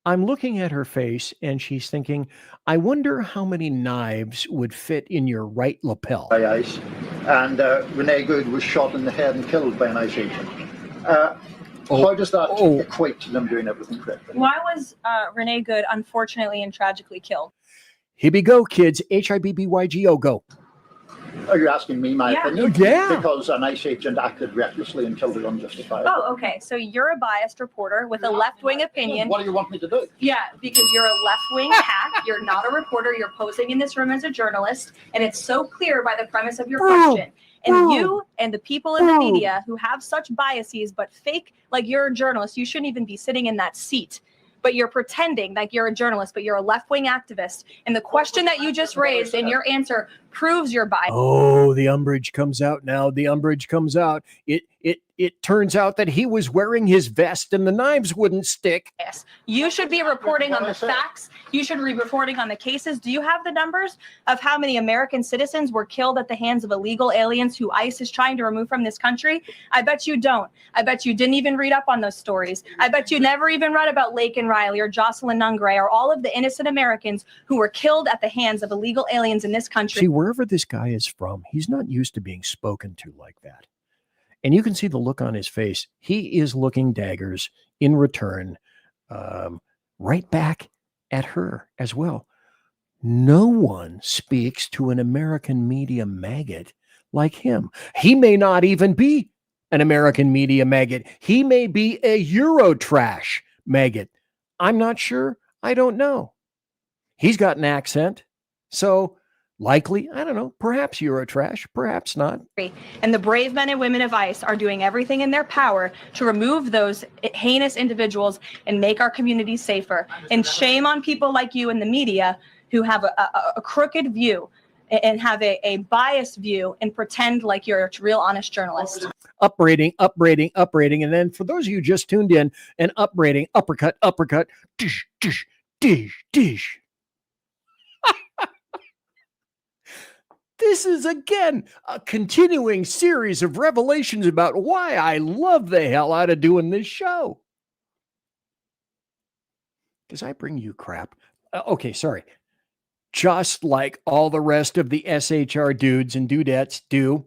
I'm looking at her face and she's thinking, I wonder how many knives would fit in your right lapel. By ICE, and Renee Good was shot in the head and killed by an ICE agent. How does that equate to them doing everything correctly? Why was Renee Good unfortunately and tragically killed? Here we go, kids. HIBBYGO, go. Are you asking me my opinion? Yeah. Because an ICE agent acted recklessly and killed it unjustifiably. Oh, okay. So you're a biased reporter with a left-wing opinion. What do you want me to do? Yeah, because you're a left-wing hack. You're not a reporter. You're posing in this room as a journalist, and it's so clear by the premise of your question. And you and the people in the media who have such biases but fake like you're a journalist, you shouldn't even be sitting in that seat. But you're pretending like you're a journalist, but you're a left-wing activist. And the question that you just raised and your answer proves your bias. Oh, the umbrage comes out now. The umbrage comes out. It turns out that he was wearing his vest and the knives wouldn't stick. Yes. You should be reporting on the facts. You should be reporting on the cases. Do you have the numbers of how many American citizens were killed at the hands of illegal aliens who ICE is trying to remove from this country? I bet you don't. I bet you didn't even read up on those stories. I bet you never even read about Lake and Riley or Jocelyn Nungray or all of the innocent Americans who were killed at the hands of illegal aliens in this country. See, wherever this guy is from, he's not used to being spoken to like that. And you can see the look on his face. He is looking daggers in return, right back at her as well. No one speaks to an American media maggot like him. He may not even be an American media maggot. He may be a Eurotrash maggot. I'm not sure. I don't know. He's got an accent. So likely, I don't know, perhaps Eurotrash, perhaps not. And the brave men and women of ICE are doing everything in their power to remove those heinous individuals and make our communities safer. And shame on people like you in the media who have a crooked view and have a biased view and pretend like you're a real honest journalist. Upbraiding. And then for those of you who just tuned in, an upbraiding, uppercut, dish, dish, dish, dish. This is, again, a continuing series of revelations about why I love the hell out of doing this show. Because I bring you crap. Okay, sorry. Just like all the rest of the SHR dudes and dudettes do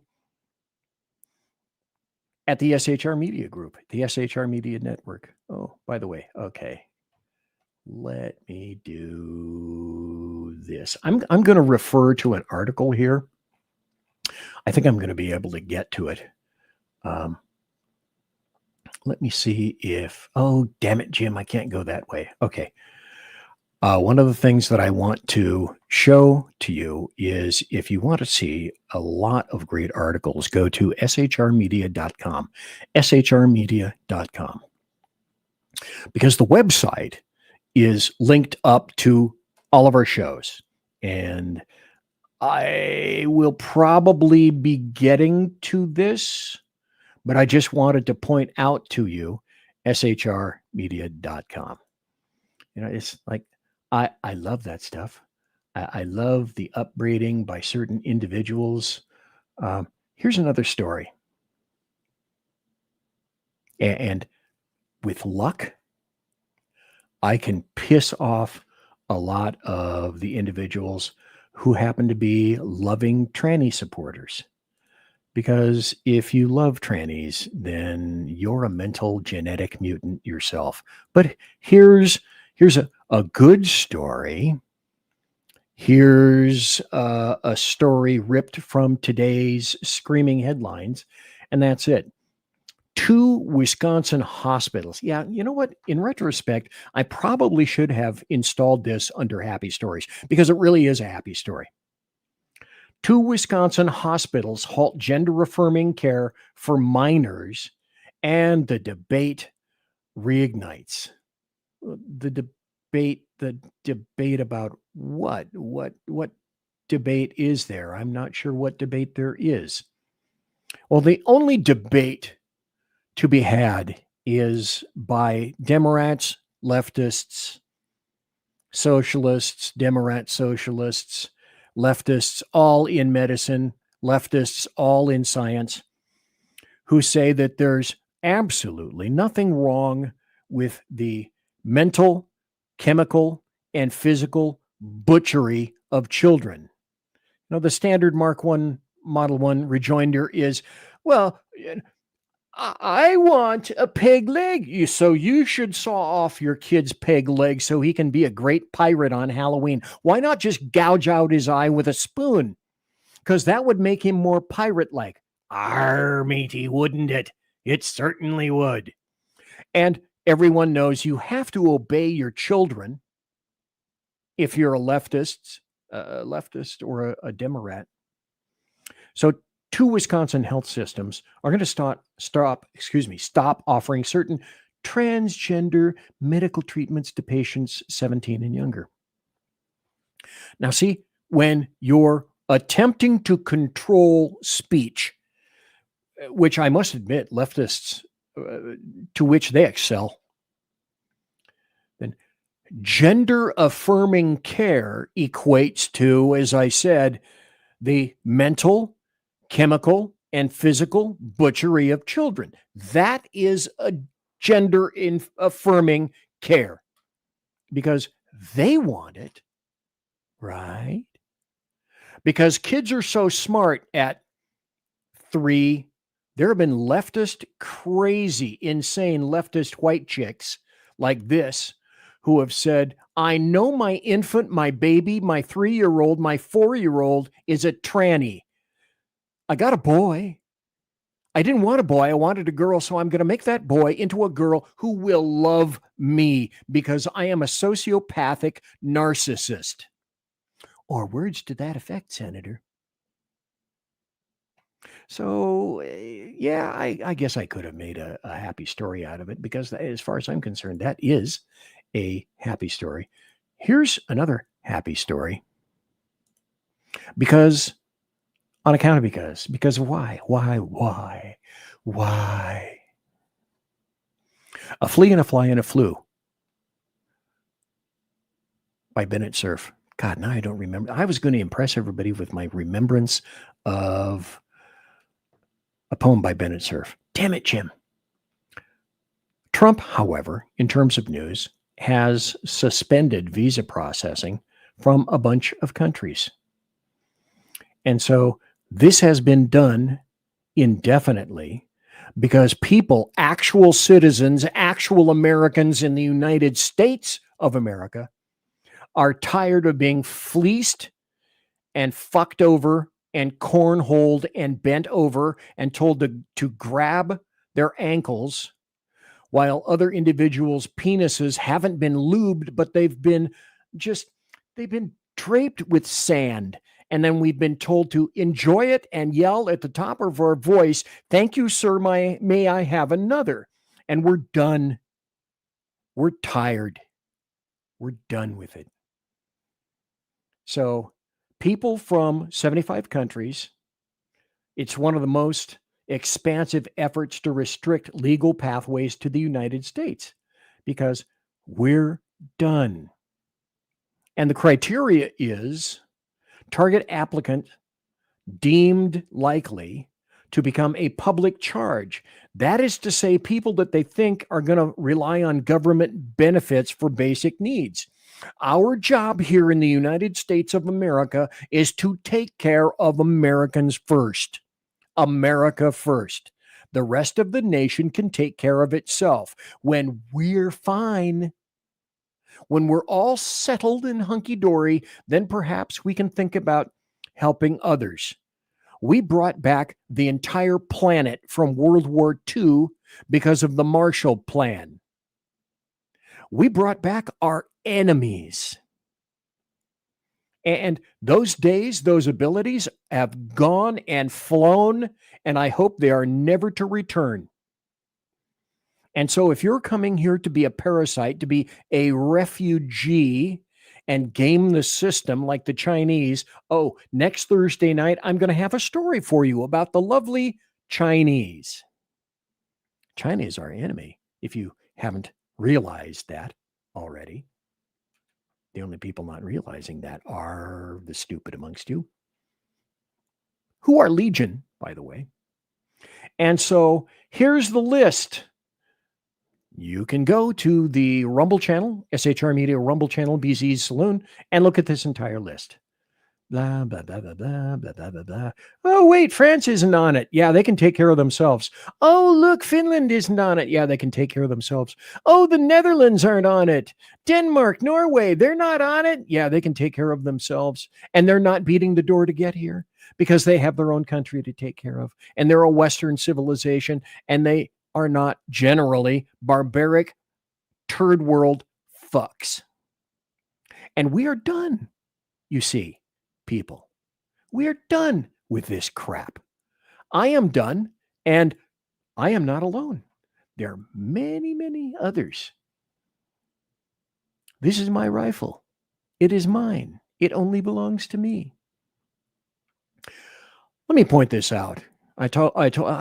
at the SHR Media Group, the SHR Media Network. Oh, by the way, okay. Let me do this. I'm going to refer to an article here. I think I'm going to be able to get to it. Let me see if, oh, damn it, Jim, I can't go that way. Okay. One of the things that I want to show to you is if you want to see a lot of great articles, go to shrmedia.com, shrmedia.com. Because the website is linked up to all of our shows. And I will probably be getting to this, but I just wanted to point out to you, shrmedia.com. You know, it's like, I love that stuff. I love the upbraiding by certain individuals. Here's another story. And with luck, I can piss off a lot of the individuals who happen to be loving tranny supporters. Because if you love trannies, then you're a mental genetic mutant yourself. But here's a good story. Here's a story ripped from today's screaming headlines, and that's it. 2 Wisconsin hospitals. Yeah, you know what? In retrospect, I probably should have installed this under happy stories because it really is a happy story. 2 Wisconsin hospitals halt gender-affirming care for minors, and the debate reignites. The debate about what? What debate is there? I'm not sure what debate there is. Well, the only debate to be had is by Democrats, leftists, socialists, Democrats, socialists, leftists, all in medicine, leftists, all in science, who say that there's absolutely nothing wrong with the mental, chemical, and physical butchery of children. Now, the standard Mark 1 Model 1 rejoinder is, well, I want a peg leg. So you should saw off your kid's peg leg so he can be a great pirate on Halloween. Why not just gouge out his eye with a spoon? Because that would make him more pirate-like. Arr, matey, wouldn't it? It certainly would. And everyone knows you have to obey your children if you're a leftist or a Democrat. So 2 Wisconsin health systems are going to stop offering certain transgender medical treatments to patients 17 and younger. Now, see, when you're attempting to control speech, which I must admit, leftists, to which they excel, then gender affirming care equates to, as I said, the mental, chemical, and physical butchery of children. That is a gender affirming care because they want it, right? Because kids are so smart at 3. There have been leftist, crazy, insane leftist white chicks like this who have said, I know my infant, my baby, my 3-year-old, my 4-year-old is a tranny. I got a boy. I didn't want a boy. I wanted a girl. So I'm going to make that boy into a girl who will love me because I am a sociopathic narcissist. Or words to that effect, Senator. So, yeah, I guess I could have made a happy story out of it because as far as I'm concerned, that is a happy story. Here's another happy story. Because, on account of because why? A Flea and a Fly and a Flew by Bennett Cerf. God, now I don't remember. I was going to impress everybody with my remembrance of a poem by Bennett Cerf. Damn it, Jim. Trump, however, in terms of news, has suspended visa processing from a bunch of countries. And so this has been done indefinitely because people, actual citizens, actual Americans in the United States of America, are tired of being fleeced and fucked over and cornholed and bent over and told to grab their ankles while other individuals' penises haven't been lubed, but they've been draped with sand. And then we've been told to enjoy it and yell at the top of our voice, thank you, sir, may I have another? And we're done. We're tired. We're done with it. So people from 75 countries, it's one of the most expansive efforts to restrict legal pathways to the United States because we're done. And the criteria is target applicant deemed likely to become a public charge. That is to say, people that they think are going to rely on government benefits for basic needs. Our job here in the United States of America is to take care of Americans first. America first. The rest of the nation can take care of itself. When we're fine, when we're all settled and hunky-dory, then perhaps we can think about helping others. We brought back the entire planet from World War II because of the Marshall Plan. We brought back our enemies. And those days, those abilities have gone and flown, and I hope they are never to return. And so if you're coming here to be a parasite, to be a refugee, and game the system like the Chinese, oh, next Thursday night, I'm going to have a story for you about the lovely Chinese. China is our enemy, if you haven't realized that already. The only people not realizing that are the stupid amongst you, who are legion, by the way. And so here's the list. You can go to the Rumble channel, SHR Media Rumble channel, BZ's Saloon, and look at this entire list. Blah, blah, blah, blah, blah, blah, blah, blah, blah. Oh, wait, France isn't on it. Yeah, they can take care of themselves. Oh, look, Finland isn't on it. Yeah, they can take care of themselves. Oh, the Netherlands aren't on it. Denmark, Norway, they're not on it. Yeah, they can take care of themselves. And they're not beating the door to get here because they have their own country to take care of. And they're a Western civilization, and they are not generally barbaric third world fucks. And we are done, you see, people. We are done with this crap. I am done, and I am not alone. There are many, many others. This is my rifle. It is mine. It only belongs to me. Let me point this out. I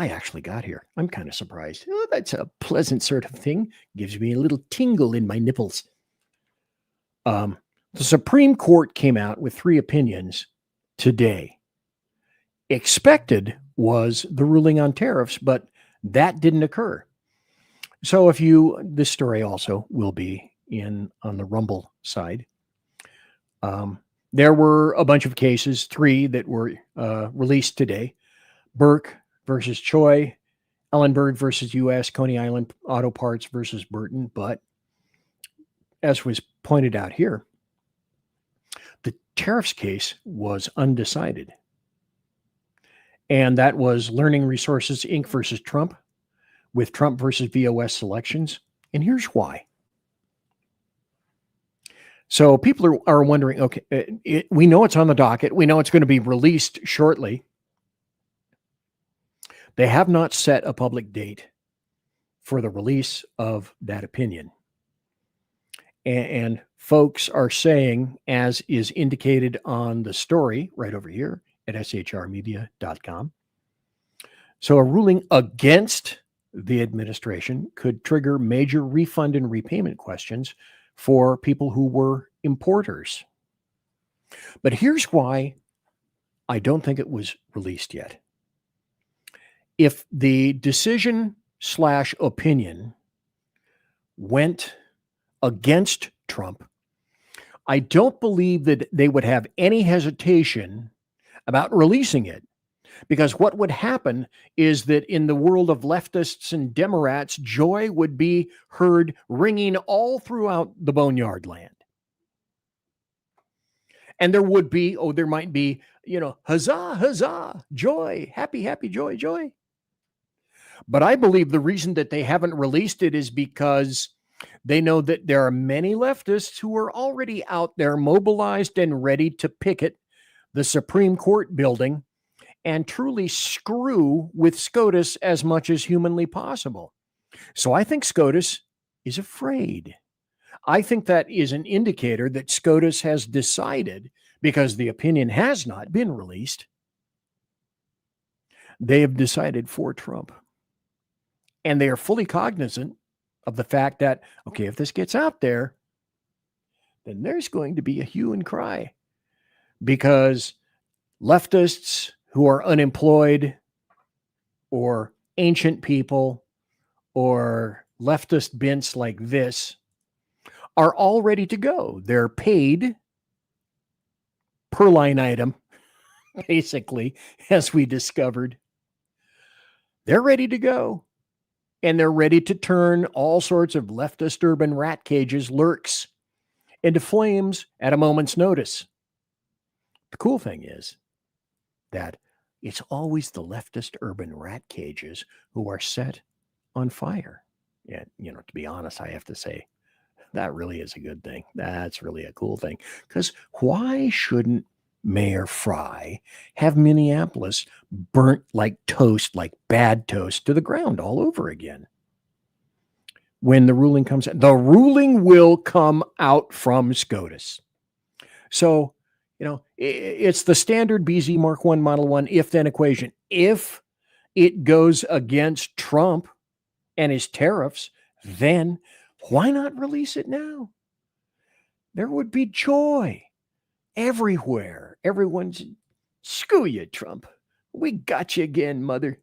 actually got here. I'm kind of surprised. Oh, that's a pleasant sort of thing. Gives me a little tingle in my nipples. The Supreme Court came out with 3 opinions today. Expected was the ruling on tariffs, but that didn't occur. So this story also will be on the Rumble side. There were a bunch of cases, 3 that were released today. Burke versus Choi, Ellenberg versus U.S., Coney Island Auto Parts versus Burton. But as was pointed out here, the tariffs case was undecided. And that was Learning Resources, Inc. versus Trump, with Trump versus VOS selections. And here's why. So people are wondering, okay, we know it's on the docket. We know it's going to be released shortly. They have not set a public date for the release of that opinion. And folks are saying, as is indicated on the story right over here at shrmedia.com, so a ruling against the administration could trigger major refund and repayment questions for people who were importers. But here's why I don't think it was released yet. If the decision/opinion went against Trump, I don't believe that they would have any hesitation about releasing it. Because what would happen is that in the world of leftists and Democrats, joy would be heard ringing all throughout the boneyard land. And there might be, huzzah, huzzah, joy, happy, happy, joy, joy. But I believe the reason that they haven't released it is because they know that there are many leftists who are already out there mobilized and ready to picket the Supreme Court building and truly screw with SCOTUS as much as humanly possible. So I think SCOTUS is afraid. I think that is an indicator that SCOTUS has decided, because the opinion has not been released, they have decided for Trump. And they are fully cognizant of the fact that, okay, if this gets out there, then there's going to be a hue and cry, because leftists who are unemployed, or ancient people, or leftist bints like this are all ready to go. They're paid per line item, basically, as we discovered. They're ready to go. And they're ready to turn all sorts of leftist urban rat cages, lurks, into flames at a moment's notice. The cool thing is that it's always the leftist urban rat cages who are set on fire. And, to be honest, I have to say, that really is a good thing. That's really a cool thing. Because why shouldn't Mayor Fry have Minneapolis burnt like toast, like bad toast, to the ground all over again? When the ruling comes out, the ruling will come out from SCOTUS. So, it's the standard BZ Mark 1 Model 1 if-then equation. If it goes against Trump and his tariffs, then why not release it now? There would be joy everywhere. Everyone's, screw you, Trump. We got you again, mother.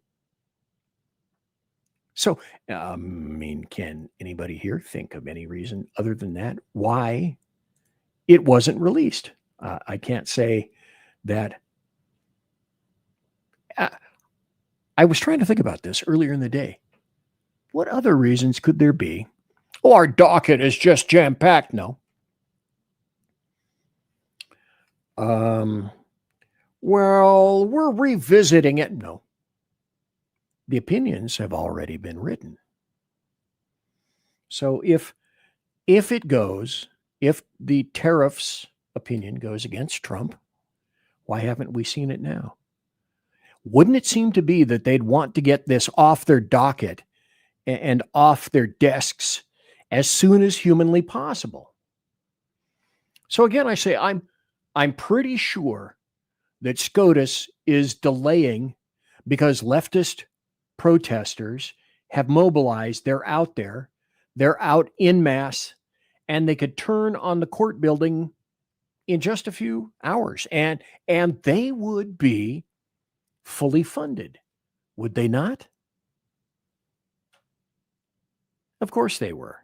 So, can anybody here think of any reason other than that why it wasn't released? I can't say that. I was trying to think about this earlier in the day. What other reasons could there be? Oh, our docket is just jam-packed. No. Well, we're revisiting it. No. The opinions have already been written. So if the tariffs opinion goes against Trump, why haven't we seen it now? Wouldn't it seem to be that they'd want to get this off their docket and off their desks as soon as humanly possible? So again, I say I'm pretty sure that SCOTUS is delaying because leftist protesters have mobilized. They're out there. They're out en masse, and they could turn on the court building in just a few hours, and they would be fully funded, would they not? Of course they were.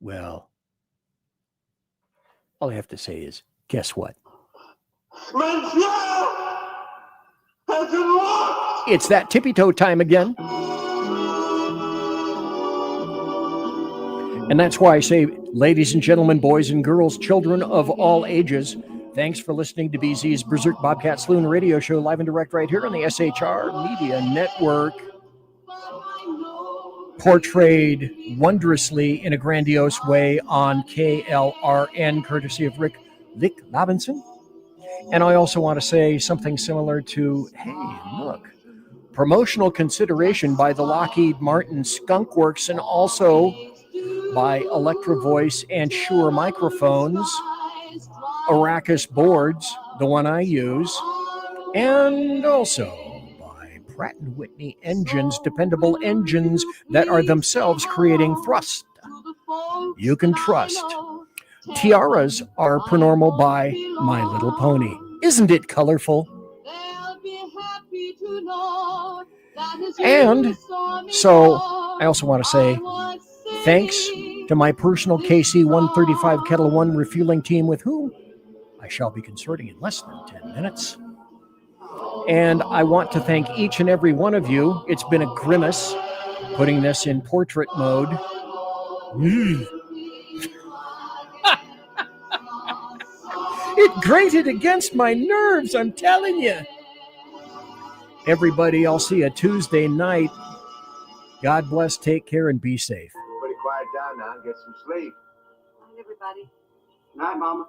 Well, all I have to say is, guess what? It's that tippy-toe time again. And that's why I say, ladies and gentlemen, boys and girls, children of all ages, thanks for listening to BZ's Berserk Bobcat Saloon radio show, live and direct right here on the SHR Media Network. Portrayed wondrously in a grandiose way on KLRN, courtesy of Rick Robinson. And I also want to say something similar to, hey, look, promotional consideration by the Lockheed Martin Skunk Works and also by Electro Voice and Shure microphones, Arrakis boards, the one I use, and also by Pratt & Whitney engines, dependable engines that are themselves creating thrust. You can trust. Tiaras are pronormal by My Little Pony. Isn't it colorful? And so I also want to say thanks to my personal KC-135 Kettle One refueling team with whom I shall be consorting in less than 10 minutes. And I want to thank each and every one of you. It's been a grimace putting this in portrait mode. It grated against my nerves, I'm telling you. Everybody, I'll see you Tuesday night. God bless, take care, and be safe. Everybody quiet down now and get some sleep. Good night, everybody. Good night, Mama.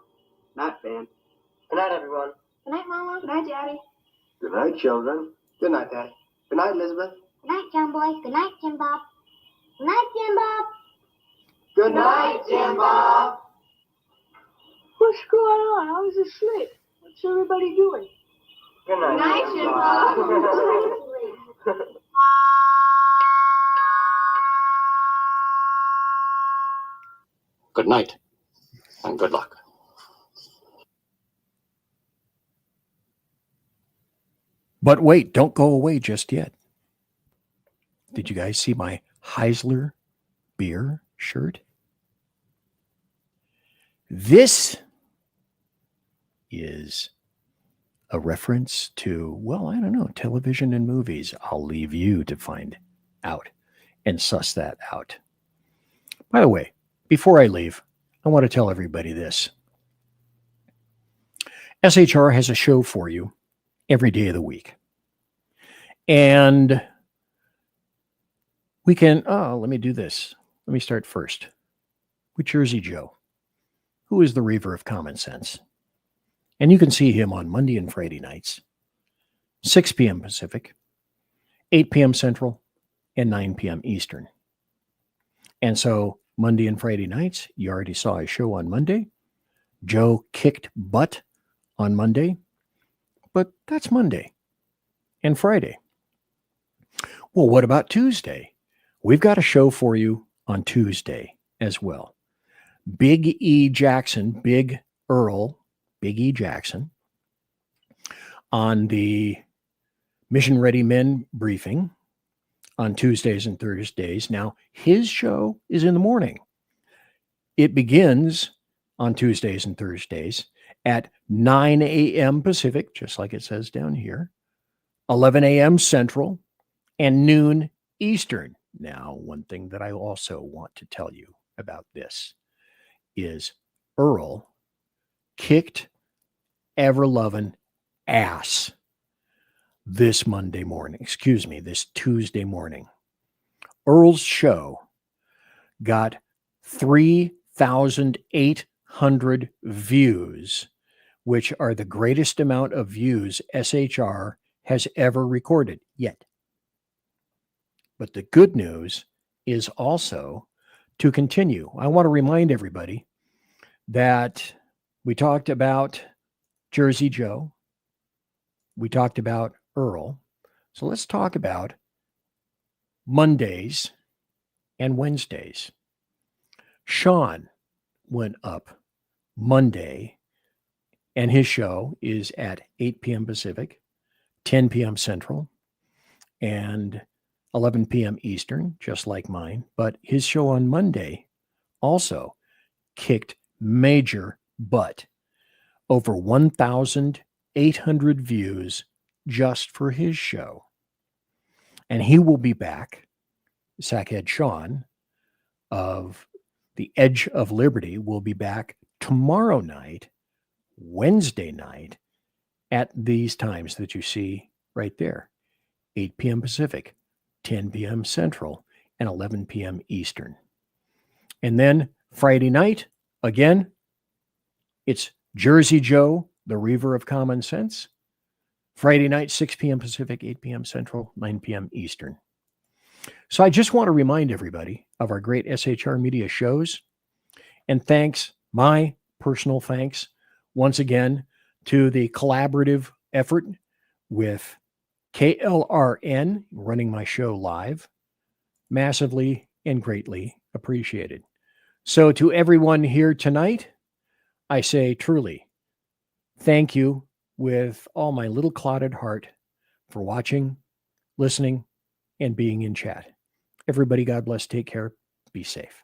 Good night, Ben. Good night, everyone. Good night, Mama. Good night, Daddy. Good night, children. Good night, Daddy. Good night, Elizabeth. Good night, John Boy. Good night, Jim Bob. Good night, Jim Bob. Good night, Jim Bob. What's going on? I was asleep. What's everybody doing? Good night, Good night, Jim Bob. Good night, and good luck. But wait, don't go away just yet. Did you guys see my Heisler beer shirt? This is a reference to, well, I don't know, television and movies. I'll leave you to find out and suss that out. By the way, before I leave, I want to tell everybody this. SHR has a show for you every day of the week. And we can, let me do this. Let me start first with Jersey Joe, who is the reaver of common sense. And you can see him on Monday and Friday nights, 6 p.m. Pacific, 8 p.m. Central, and 9 p.m. Eastern. And so Monday and Friday nights, you already saw a show on Monday. Joe kicked butt on Monday, but that's Monday and Friday. Well, what about Tuesday? We've got a show for you on Tuesday as well. Big E Jackson, Big Earl, Big E Jackson, on the Mission Ready Men briefing on Tuesdays and Thursdays. Now, his show is in the morning. It begins on Tuesdays and Thursdays at 9 a.m. Pacific, just like it says down here, 11 a.m. Central, and noon Eastern. Now, one thing that I also want to tell you about this is Earl kicked ever-loving ass this Tuesday morning. Earl's show got 3,800 views, which are the greatest amount of views SHR has ever recorded yet. But the good news is also to continue. I want to remind everybody that we talked about Jersey Joe. We talked about Earl. So let's talk about Mondays and Wednesdays. Sean went up Monday, and his show is at 8 p.m. Pacific, 10 p.m. Central, and 11 p.m. Eastern, just like mine. But his show on Monday also kicked major butt. Over 1,800 views just for his show. And he will be back, Sackhead Sean of the Edge of Liberty will be back tomorrow night, Wednesday night, at these times that you see right there, 8 p.m. Pacific, 10 p.m. Central, and 11 p.m. Eastern. And then Friday night, again, it's Jersey Joe, the Reaver of Common Sense. Friday night, 6 p.m. Pacific, 8 p.m. Central, 9 p.m. Eastern. So I just want to remind everybody of our great SHR Media shows. And thanks, my personal thanks, once again, to the collaborative effort with KLRN running my show live. Massively and greatly appreciated. So to everyone here tonight, I say truly, thank you with all my little clotted heart for watching, listening, and being in chat. Everybody, God bless. Take care. Be safe.